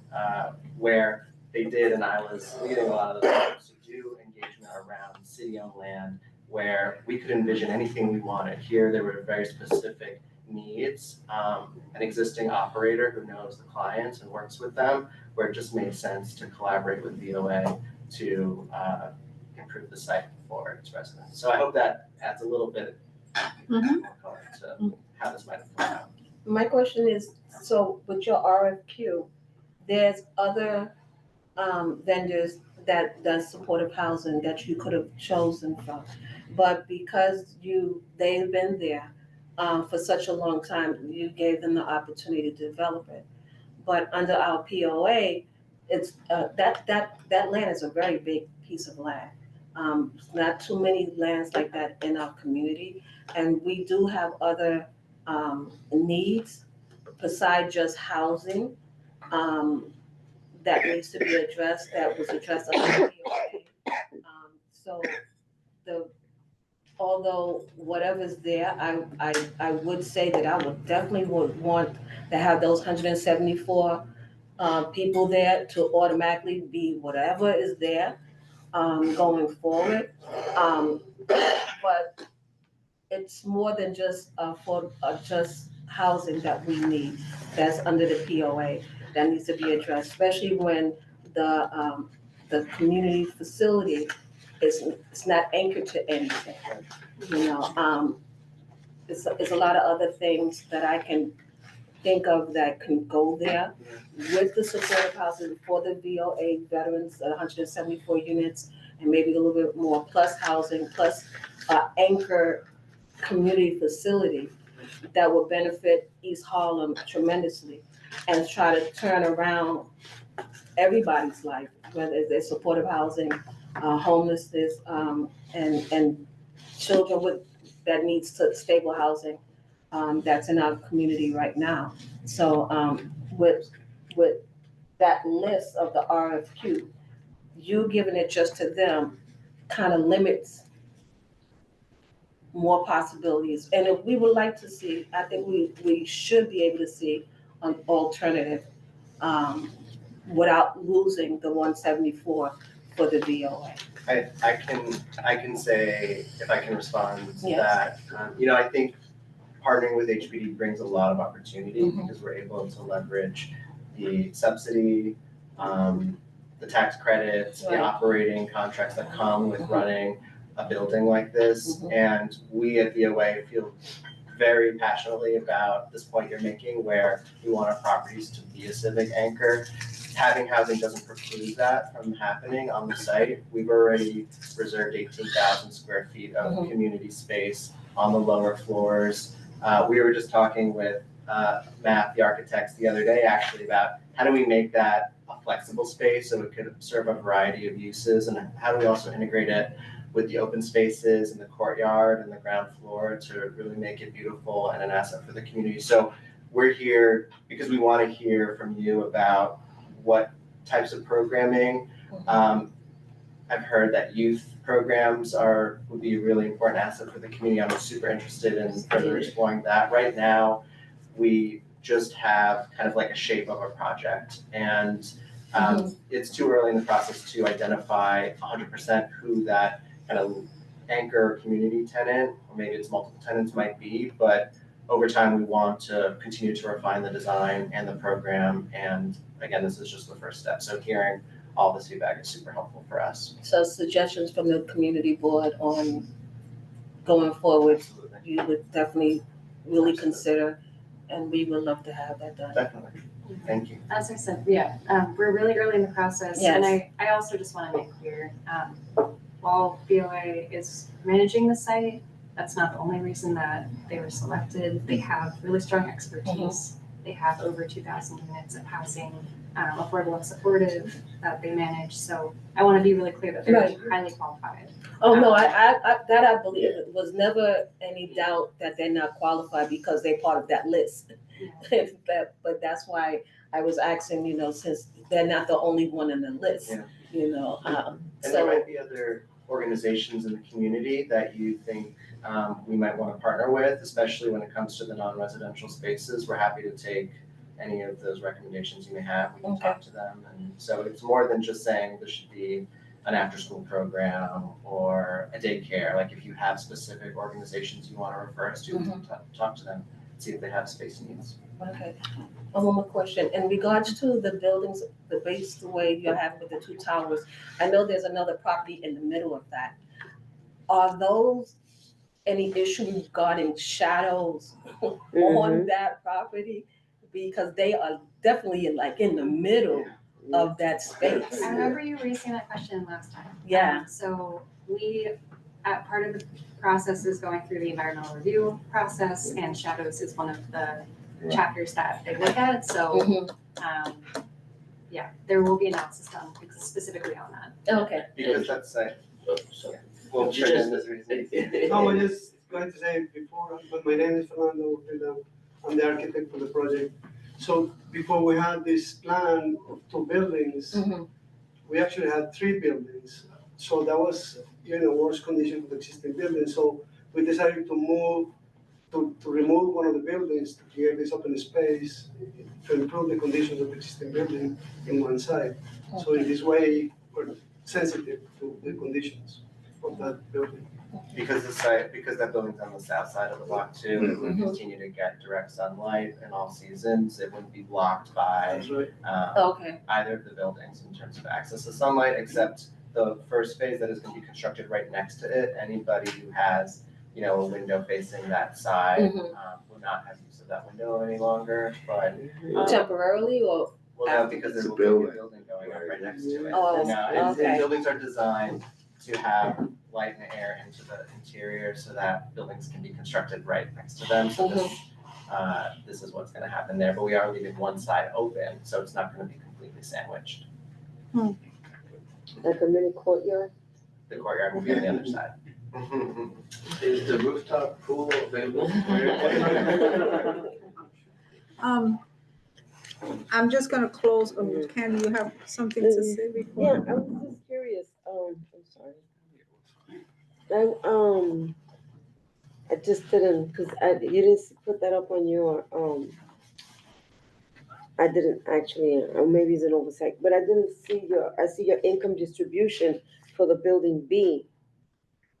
where they did, and I was leading a lot of the folks to do engagement around city-owned land, where we could envision anything we wanted. Here, there were very specific needs, an existing operator who knows the clients and works with them, where it just made sense to collaborate with VOA to improve the site for its residents. So I hope that adds a little bit more color to how this might have played out. My question is, so with your RFQ, there's other vendors that does supportive housing that you could have chosen from, but because they've been there for such a long time, you gave them the opportunity to develop it. But under our POA, it's that land is a very big piece of land. Not too many lands like that in our community, and we do have other needs besides just housing that needs to be addressed, that was addressed under the POA. So although whatever's there, I would say that I would definitely want to have those 174 people there to automatically be whatever is there going forward. But it's more than just for just housing that we need, that's under the POA, that needs to be addressed, especially when the community facility it's not anchored to anything. It's a lot of other things that I can think of that can go there with the supportive housing for the VOA veterans, 174 units, and maybe a little bit more, plus housing, plus anchor community facility that will benefit East Harlem tremendously, and try to turn around everybody's life, whether it's supportive housing, homelessness, and children that needs stable housing that's in our community right now. So with that list of the RFQ, you giving it just to them kind of limits more possibilities. And if we would like to see, I think we should be able to see an alternative, without losing the 174 for the VOA. I can say, if I can respond to Yes. that, I think partnering with HPD brings a lot of opportunity because we're able to leverage the subsidy, the tax credits, the Right. operating contracts that come with running a building like this. And we at VOA feel very passionately about this point you're making, where we want our properties to be a civic anchor. Having housing doesn't preclude that from happening on the site. We've already reserved 18,000 square feet of community space on the lower floors. We were just talking with Matt, the architects, the other day actually about how do we make that a flexible space so it could serve a variety of uses, and how do we also integrate it with the open spaces and the courtyard and the ground floor to really make it beautiful and an asset for the community. So we're here because we want to hear from you about what types of programming. I've heard that youth programs would be a really important asset for the community. I'm super interested in further exploring that. Right now, we just have kind of like a shape of a project, and it's too early in the process to identify 100% who that kind of anchor community tenant, or maybe it's multiple tenants, might be, but over time we want to continue to refine the design and the program, and again, this is just the first step. So hearing all this feedback is super helpful for us. So suggestions from the community board on going forward, you would definitely really consider, and we would love to have that done. Definitely. Thank you. As I said, we're really early in the process. Yes. And I also just want to make clear, while BOA is managing the site, that's not the only reason that they were selected. They have really strong expertise. They have over 2,000 units of housing, affordable and supportive, that they manage. So I want to be really clear that they're Right. highly qualified. Oh, no, I believe it was never any doubt that they're not qualified because they're part of that list. But that's why I was asking, since they're not the only one in the list, And there might be other organizations in the community that you think we might want to partner with, especially when it comes to the non-residential spaces. We're happy to take any of those recommendations you may have. We can talk to them. And so it's more than just saying there should be an after-school program or a daycare. Like if you have specific organizations you want to refer us to, we can talk to them, see if they have space needs. Okay. One more question. In regards to the buildings, the base, the way you have with the two towers, I know there's another property in the middle of that. Are those any issue regarding shadows on that property? Because they are definitely in the middle of that space. I remember you raising that question last time. Yeah. So we, part of the process is going through the environmental review process, and shadows is one of the chapters that they look at. So, there will be analysis done specifically on that. Okay. Because that's we'll turn in this reason. No, I just going to say before, but my name is Fernando, and I'm the architect for the project. So before we had this plan of two buildings, we actually had three buildings. So that was worse condition for the existing building. So we decided to remove one of the buildings to create this open space to improve the conditions of the existing building in one side. So in this way, we're sensitive to the conditions of that building. Because that building's on the south side of the block too, it would continue to get direct sunlight in all seasons. It wouldn't be blocked by either of the buildings in terms of access to sunlight, except the first phase that is going to be constructed right next to it. Anybody who has a window facing that side will not have use of that window any longer. But temporarily or? Well, no, because there will be a building going up right next to it. And buildings are designed to have light and air into the interior so that buildings can be constructed right next to them. So this is what's going to happen there. But we are leaving one side open, so it's not going to be completely sandwiched. Like a mini courtyard? The courtyard will be on the other side. Is the rooftop pool available? I'm just gonna close. Candy, you have something to say before? Yeah, I was just curious. I'm sorry. I just didn't, because you didn't put that up on your, I didn't actually, or maybe it's an oversight, but I didn't see I see your income distribution for the building B,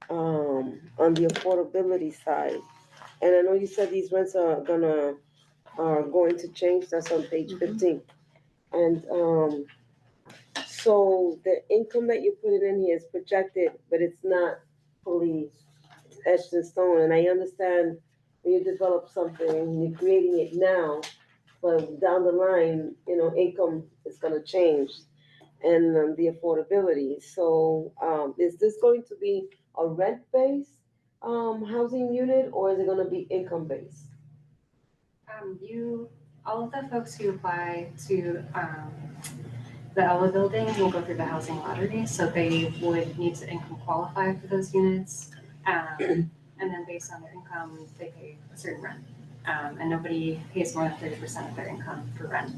on the affordability side. And I know you said these rents are going to change, that's on page 15. And, so the income that you're putting in here is projected, but it's not fully etched in stone. And I understand when you develop something, you're creating it now, but down the line, income is gonna change and the affordability. So, is this going to be a rent-based, housing unit, or is it gonna be income-based? All of the folks who apply to, the Ella building will go through the housing lottery, so they would need to income qualify for those units. And then based on their income, they pay a certain rent. And nobody pays more than 30% of their income for rent.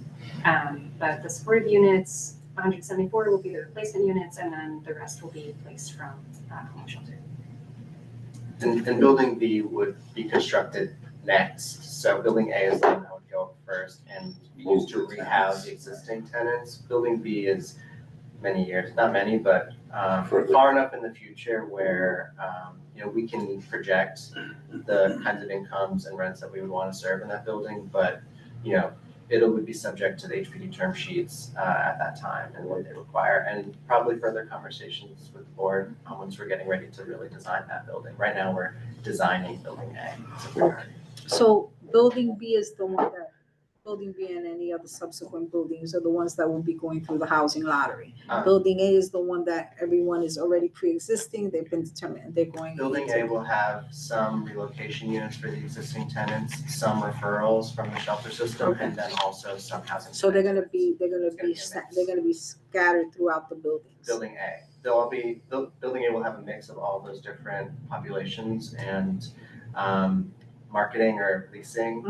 But the supportive units, 174 will be the replacement units, and then the rest will be placed from home shelter. And building B would be constructed next. So building A is the one that would go up first and be used to rehouse the existing tenants. Building B is many years, not many, but far enough in the future where we can project the kinds of incomes and rents that we would want to serve in that building. But it would be subject to the HPD term sheets at that time and what they require, and probably further conversations with the board once we're getting ready to really design that building. Right now, we're designing building A. So building B is the one that, building B and any other subsequent buildings are the ones that will be going through the housing lottery. Building A is the one that everyone is already pre-existing, they've been determined, they're going. Building A will have some relocation units for the existing tenants, some referrals from the shelter system, and then also some housing. So they're gonna be scattered throughout the buildings. Building A, Building A will have a mix of all those different populations and marketing or leasing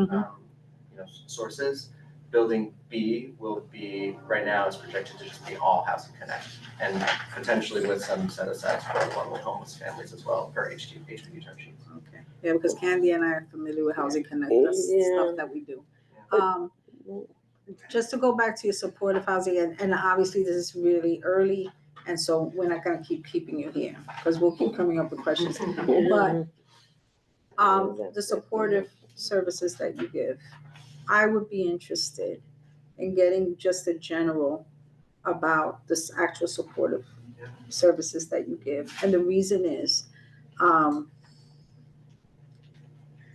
sources. Building B will be, right now it's projected to just be all Housing Connect, and potentially with some set asides for one-way homeless families as well for HPD term sheets. Okay, yeah, because Candy and I are familiar with Housing Connect, that's stuff that we do. Just to go back to your supportive housing, and obviously this is really early, and so we're not gonna keeping you here, because we'll keep coming up with questions. But the supportive services that you give, I would be interested in getting just a general about this actual supportive services that you give. And the reason is, I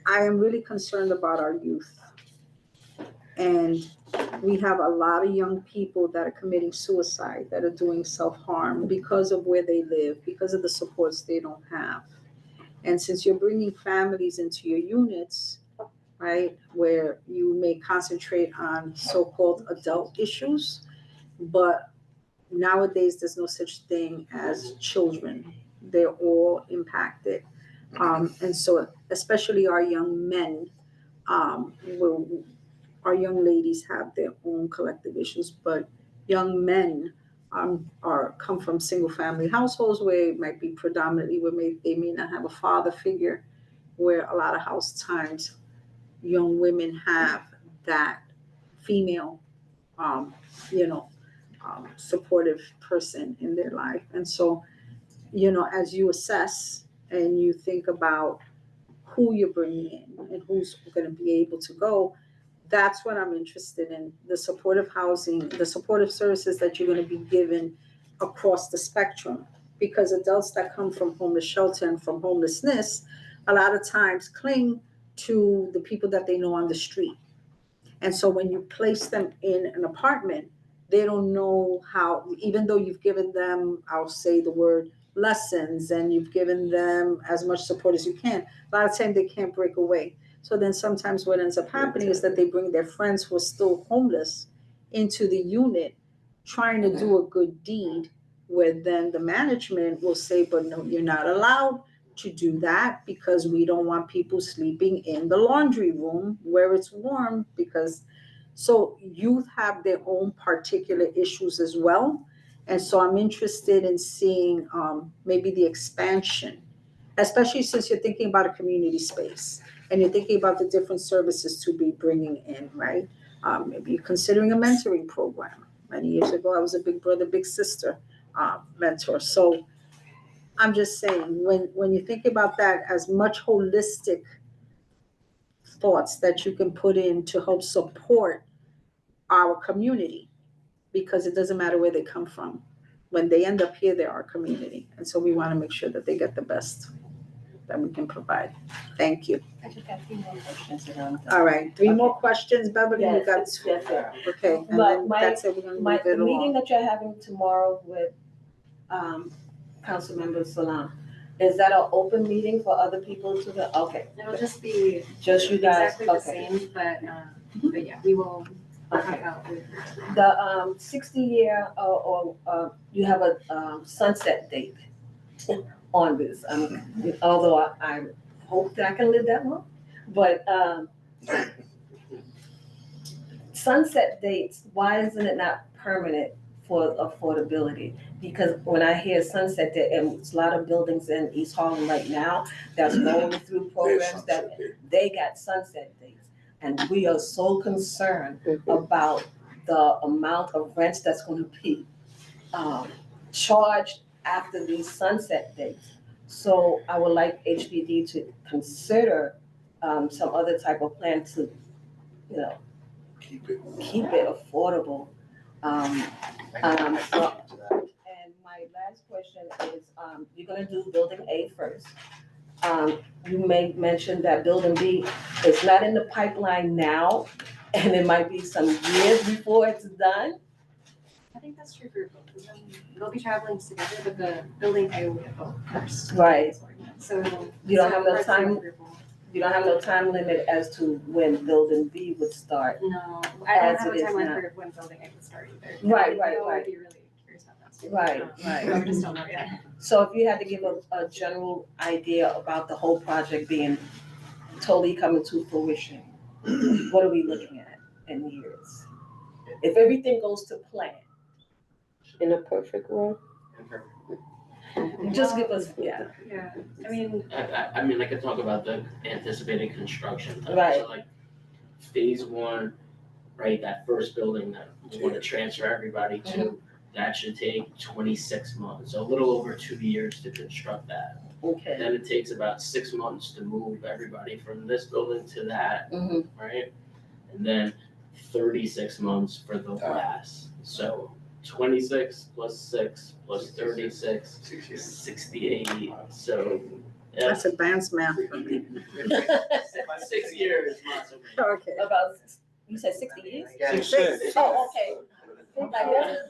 am really concerned about our youth. And we have a lot of young people that are committing suicide, that are doing self-harm because of where they live, because of the supports they don't have. And since you're bringing families into your units, right, where you may concentrate on so-called adult issues, but nowadays there's no such thing as children. They're all impacted. And so especially our young men, our young ladies have their own collective issues, but young men come from single family households where it might be predominantly where they may not have a father figure, where a lot of house times young women have that female, supportive person in their life. And so, as you assess and you think about who you're bringing in and who's going to be able to go, that's what I'm interested in, the supportive housing, the supportive services that you're going to be given across the spectrum. Because adults that come from homeless shelter and from homelessness, a lot of times cling to the people that they know on the street. And so when you place them in an apartment, they don't know how, even though you've given them, I'll say the word, lessons, and you've given them as much support as you can, a lot of times they can't break away. So then sometimes what ends up happening is that they bring their friends who are still homeless into the unit, trying to do a good deed, where then the management will say, but no, you're not allowed to do that because we don't want people sleeping in the laundry room where it's warm, because so youth have their own particular issues as well. And so I'm interested in seeing maybe the expansion especially since you're thinking about a community space and you're thinking about the different services to be bringing in, right? Maybe you're considering a mentoring program. Many years ago, I was a big brother, big sister mentor. So I'm just saying, when you think about that, as much holistic thoughts that you can put in to help support our community, because it doesn't matter where they come from. When they end up here, they're our community. And so we want to make sure that they get the best that we can provide. Thank you. I just got 3 more questions around that. All right, 3 more questions, Beverly, you Yes, got that's 2. it. Okay, and But then my- that's it, we're gonna move The it meeting along. that you're having tomorrow with, Councilmember Salam, is that an open meeting for other people to the, okay, It'll just be just you guys, exactly the okay. same, but yeah, we will talk Okay. about it. The 60-year, you have a sunset date on this. Although I hope that I can live that long, but sunset dates, why isn't it not permanent for affordability? Because when I hear sunset date, and it's a lot of buildings in East Harlem right now that's going through programs that they got sunset dates. And we are so concerned about the amount of rents that's gonna be charged after these sunset dates. So I would like HPD to consider some other type of plan to, you know, keep it affordable. So, and my last question is, you're gonna do building A first. You may mention that building B is not in the pipeline now, and it might be some years before it's done. I think that's true for both of them. They'll be traveling together, but the building A will go first. Right. So You don't have no resident time, approval. you don't have no time limit as to when building B would start. No, I don't As have it a is timeline now. for when building A would start either. Right, I right, know right. I'd be really curious about that too. Right, right. But we just don't know yet. So if you had to give a general idea about the whole project being totally coming to fruition, what are we looking at in years? If everything goes to plan, In a perfect world. just give us, yeah. Yeah, I mean, I mean, I could talk about the anticipated construction time. Right. So like phase 1, right, that first building that we want to transfer everybody to, that should take 26 months, so a little over 2 years to construct that. Okay. Then it takes about 6 months to move everybody from this building to that, right? And then 36 months for the last. So 26 plus 6 plus 36, 68. So yeah, That's advanced math for me. 6 years. Okay. About, you said 60 years? Yeah. 6. Oh, okay. Like,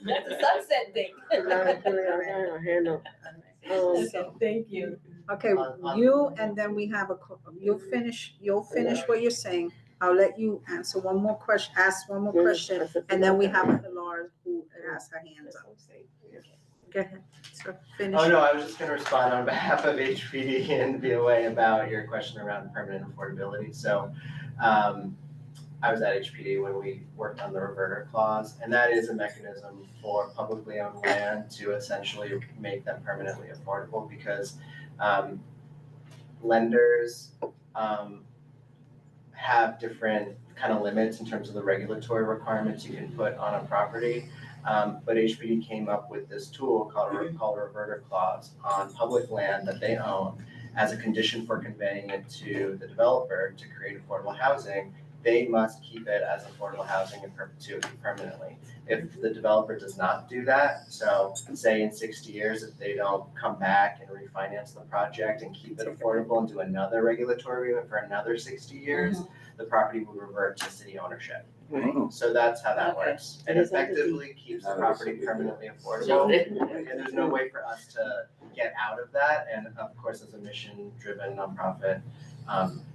that's a sunset date. Okay, thank you. Okay, you, and then we have you'll finish what you're saying. I'll let you answer one more question, ask one more question, and then we have Pilar who has her hands up. Go ahead, so finish. Oh, no, I was just gonna respond on behalf of HPD and BOA about your question around permanent affordability. So, I was at HPD when we worked on the reverter clause, and that is a mechanism for publicly owned land to essentially make them permanently affordable because lenders have different kind of limits in terms of the regulatory requirements you can put on a property. But HPD came up with this tool called a reverter clause on public land that they own as a condition for conveying it to the developer to create affordable housing. They must keep it as affordable housing in perpetuity permanently. If the developer does not do that, so say in 60 years, if they don't come back and refinance the project and keep it affordable and do another regulatory agreement for another 60 years, the property will revert to city ownership. So that's how that works. It effectively keeps the property permanently affordable, and there's no way for us to get out of that. And of course, as a mission-driven nonprofit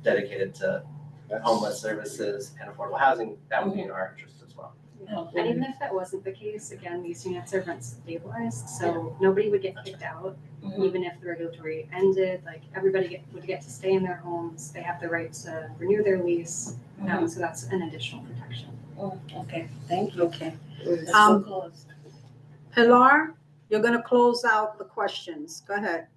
dedicated to homeless services and affordable housing, that would be in our interest as well. and even if that wasn't the case, again, these units are rent stabilized, so nobody would get kicked out, even if the regulatory ended. Like everybody would get to stay in their homes. They have the right to renew their lease, so that's an additional protection. Okay, thank you. Okay. Pilar, you're gonna close out the questions. Go ahead.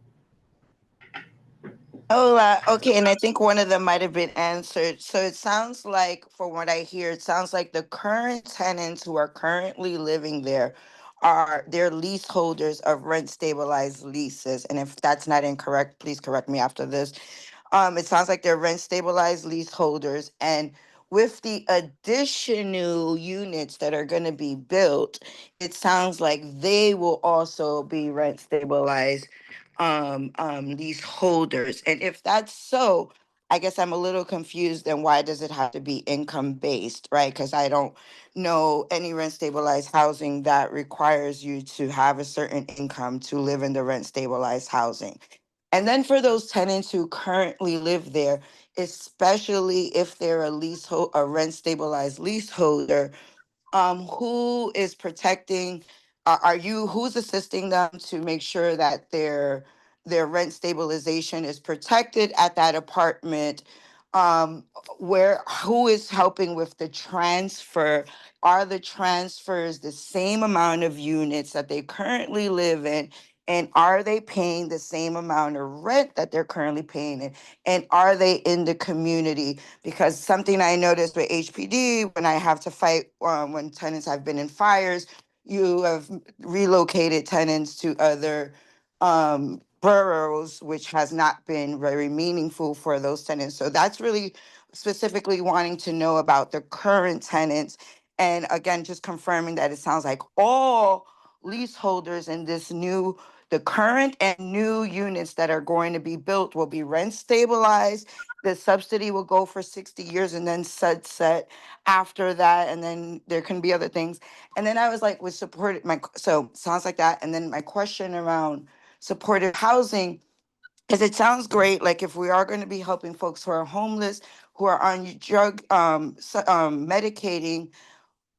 Oh, okay, and I think one of them might have been answered. So it sounds like, from what I hear, it sounds like the current tenants who are currently living there are they're leaseholders of rent stabilized leases. And if that's not incorrect, please correct me after this. It sounds like they're rent stabilized leaseholders, and with the additional units that are going to be built, it sounds like they will also be rent stabilized leaseholders. And if that's so, I guess I'm a little confused. Then why does it have to be income based, right? Because I don't know any rent stabilized housing that requires you to have a certain income to live in the rent stabilized housing. And then for those tenants who currently live there, especially if they're a rent stabilized leaseholder, who is protecting, who's assisting them to make sure that their rent stabilization is protected at that apartment? Who is helping with the transfer? Are the transfers the same amount of units that they currently live in? And are they paying the same amount of rent that they're currently paying? And are they in the community? Because something I noticed with HPD, when I have to fight, when tenants have been in fires, you have relocated tenants to other boroughs, which has not been very meaningful for those tenants. So that's really specifically wanting to know about the current tenants. And again, just confirming that it sounds like all leaseholders in the current and new units that are going to be built will be rent stabilized. The subsidy will go for 60 years and then sunset after that. And then there can be other things. And then I was like, with supported, so sounds like that. And then my question around supportive housing is, it sounds great. Like, if we are going to be helping folks who are homeless, who are on drug, medicating,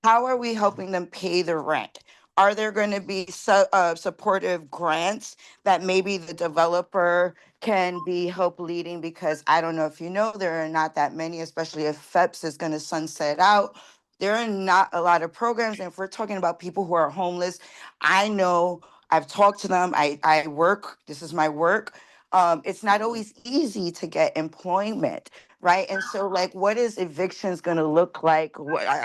how are we helping them pay the rent? Are there going to be supportive grants that maybe the developer can be help leading? Because I don't know if you know, there are not that many, especially if FEPS is going to sunset out. There are not a lot of programs. And if we're talking about people who are homeless, I know, I've talked to them. I work, this is my work. It's not always easy to get employment. Right. And so, like, what is evictions going to look like?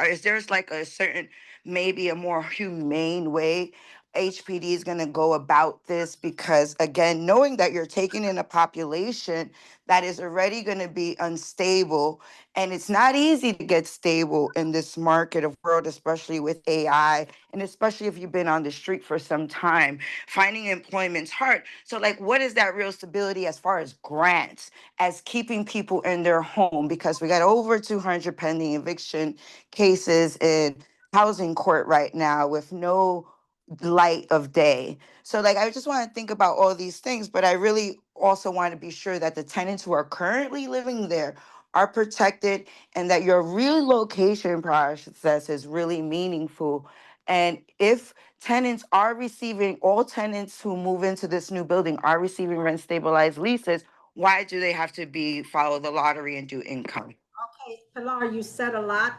Is there's like a certain, maybe a more humane way HPD is going to go about this? Because again, knowing that you're taking in a population that is already going to be unstable, and it's not easy to get stable in this market of world, especially with AI, and especially if you've been on the street for some time, finding employment's hard. So, like, what is that real stability as far as grants, as keeping people in their home? Because we got over 200 pending eviction cases in housing court right now with no light of day. So, like, I just want to think about all these things, but I really also want to be sure that the tenants who are currently living there are protected, and that your relocation process is really meaningful. And if all tenants who move into this new building are receiving rent stabilized leases, why do they have to follow the lottery and do income? Okay, Pilar, you said a lot,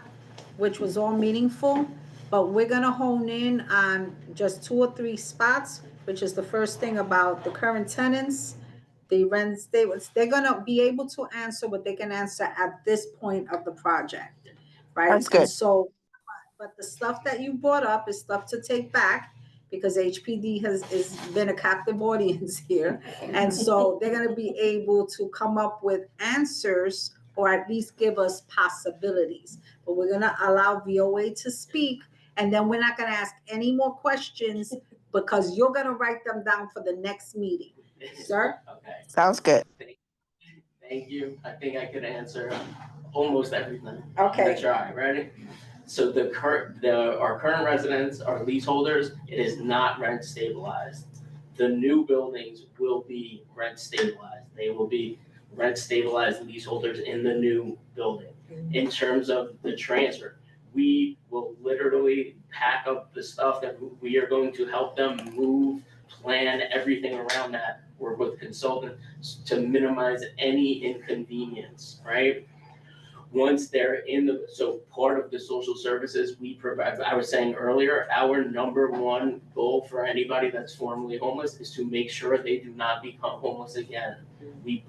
which was all meaningful, but we're gonna hone in on just 2 or 3 spots, which is the first thing about the current tenants, the rents. They're gonna be able to answer what they can answer at this point of the project, right? That's And good. so, but the stuff that you brought up is stuff to take back, because HPD has been a captive audience here. And so they're gonna be able to come up with answers, or at least give us possibilities. But we're gonna allow VOA to speak, and then we're not gonna ask any more questions, because you're gonna write them down for the next meeting. Sir? Okay. Sounds good. Thank you. I think I could answer almost everything. Okay. I'm gonna try. Ready? So our current residents are leaseholders. It is not rent stabilized. The new buildings will be rent stabilized. They will be rent stabilized leaseholders in the new building. In terms of the transfer, we will literally pack up the stuff that we are going to help them move, plan everything around that, work with consultants to minimize any inconvenience, right? Once they're so part of the social services we provide, I was saying earlier, our number one goal for anybody that's formerly homeless is to make sure they do not become homeless again. We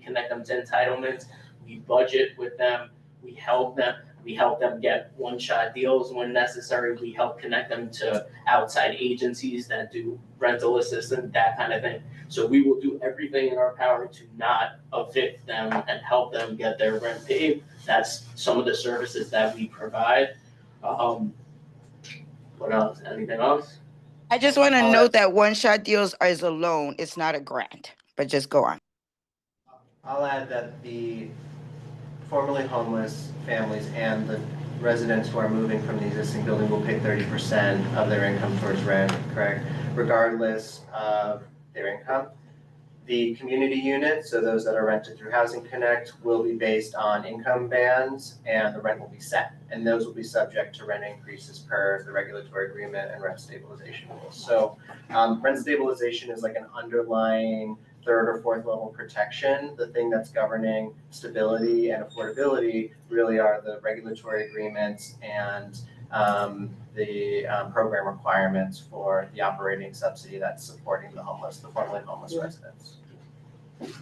connect them to entitlements, we budget with them, we help them get one-shot deals when necessary, we help connect them to outside agencies that do rental assistance, that kind of thing. So we will do everything in our power to not evict them and help them get their rent paid. That's some of the services that we provide. What else? Anything else? I just want to note that one-shot deals is a loan. It's not a grant, but just go on. I'll add that the formerly homeless families and the residents who are moving from the existing building will pay 30% of their income towards rent, correct? Regardless of their income. The community unit, so those that are rented through Housing Connect, will be based on income bands and the rent will be set. And those will be subject to rent increases per the regulatory agreement and rent stabilization rules. So rent stabilization is like an underlying third or fourth level protection. The thing that's governing stability and affordability really are the regulatory agreements and the program requirements for the operating subsidy that's supporting the formerly homeless residents.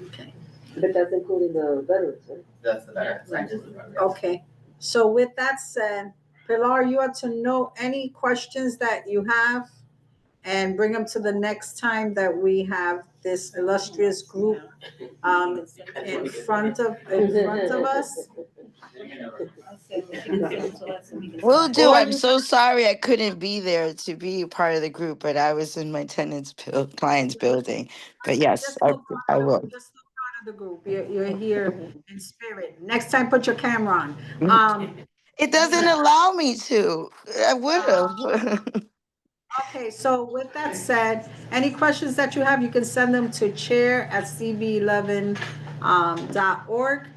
Okay. But that's including the veterans, right? That's the veterans. Right. Yes. Okay, so with that said, Pilar, you are to know any questions that you have and bring them to the next time that we have this illustrious group in front of us. Will do. I'm so sorry I couldn't be there to be part of the group, but I was in my client's building. But yes, I will. Just look part of the group. You're here in spirit. Next time, put your camera on. It doesn't allow me to. I would have. Okay, so with that said, any questions that you have, you can send them to chair@cb11.org.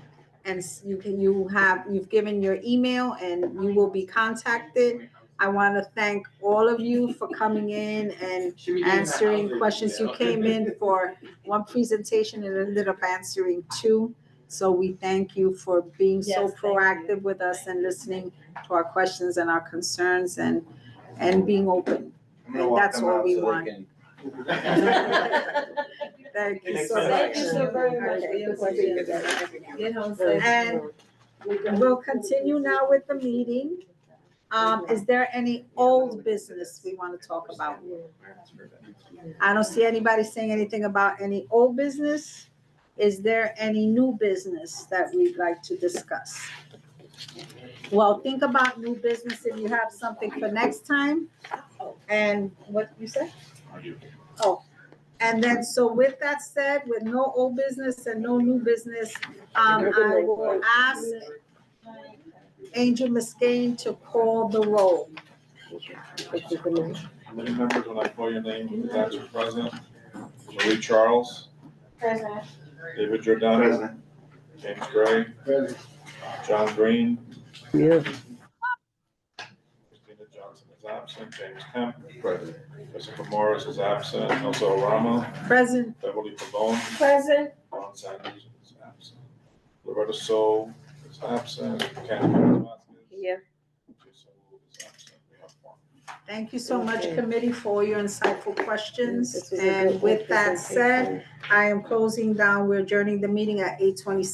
And you've given your email and you will be contacted. I want to thank all of you for coming in and answering questions. You came in for one presentation and ended up answering two. So we thank you for being so proactive with us and listening to our questions and our concerns and being open. And that's all we want. Thank you so much. Thank you so very much for your questions. Get home safe. And we'll continue now with the meeting. Is there any old business we want to talk about? I don't see anybody saying anything about any old business. Is there any new business that we'd like to discuss? Well, think about new business if you have something for next time. And what you said? Oh, and then, so with that said, with no old business and no new business, I will ask Angel Muscane to call the roll. How many members, when I call your name, that's your president? Marie Charles? Present. David Giordano? President. James Gray? Present. John Green? Yeah. Christina Johnson is absent. James Kemp? President. Jessica Morris is absent. Elsa Rama? Present. Beverly Pavone? Present. Ron Sanders is absent. Loretta So is absent. Ken Vasquez? Yeah. Jason Wu is absent. We have one. Thank you so much, committee, for your insightful questions. This was a And good with that said, presentation. I am closing down. We're adjourning the meeting at 8:26.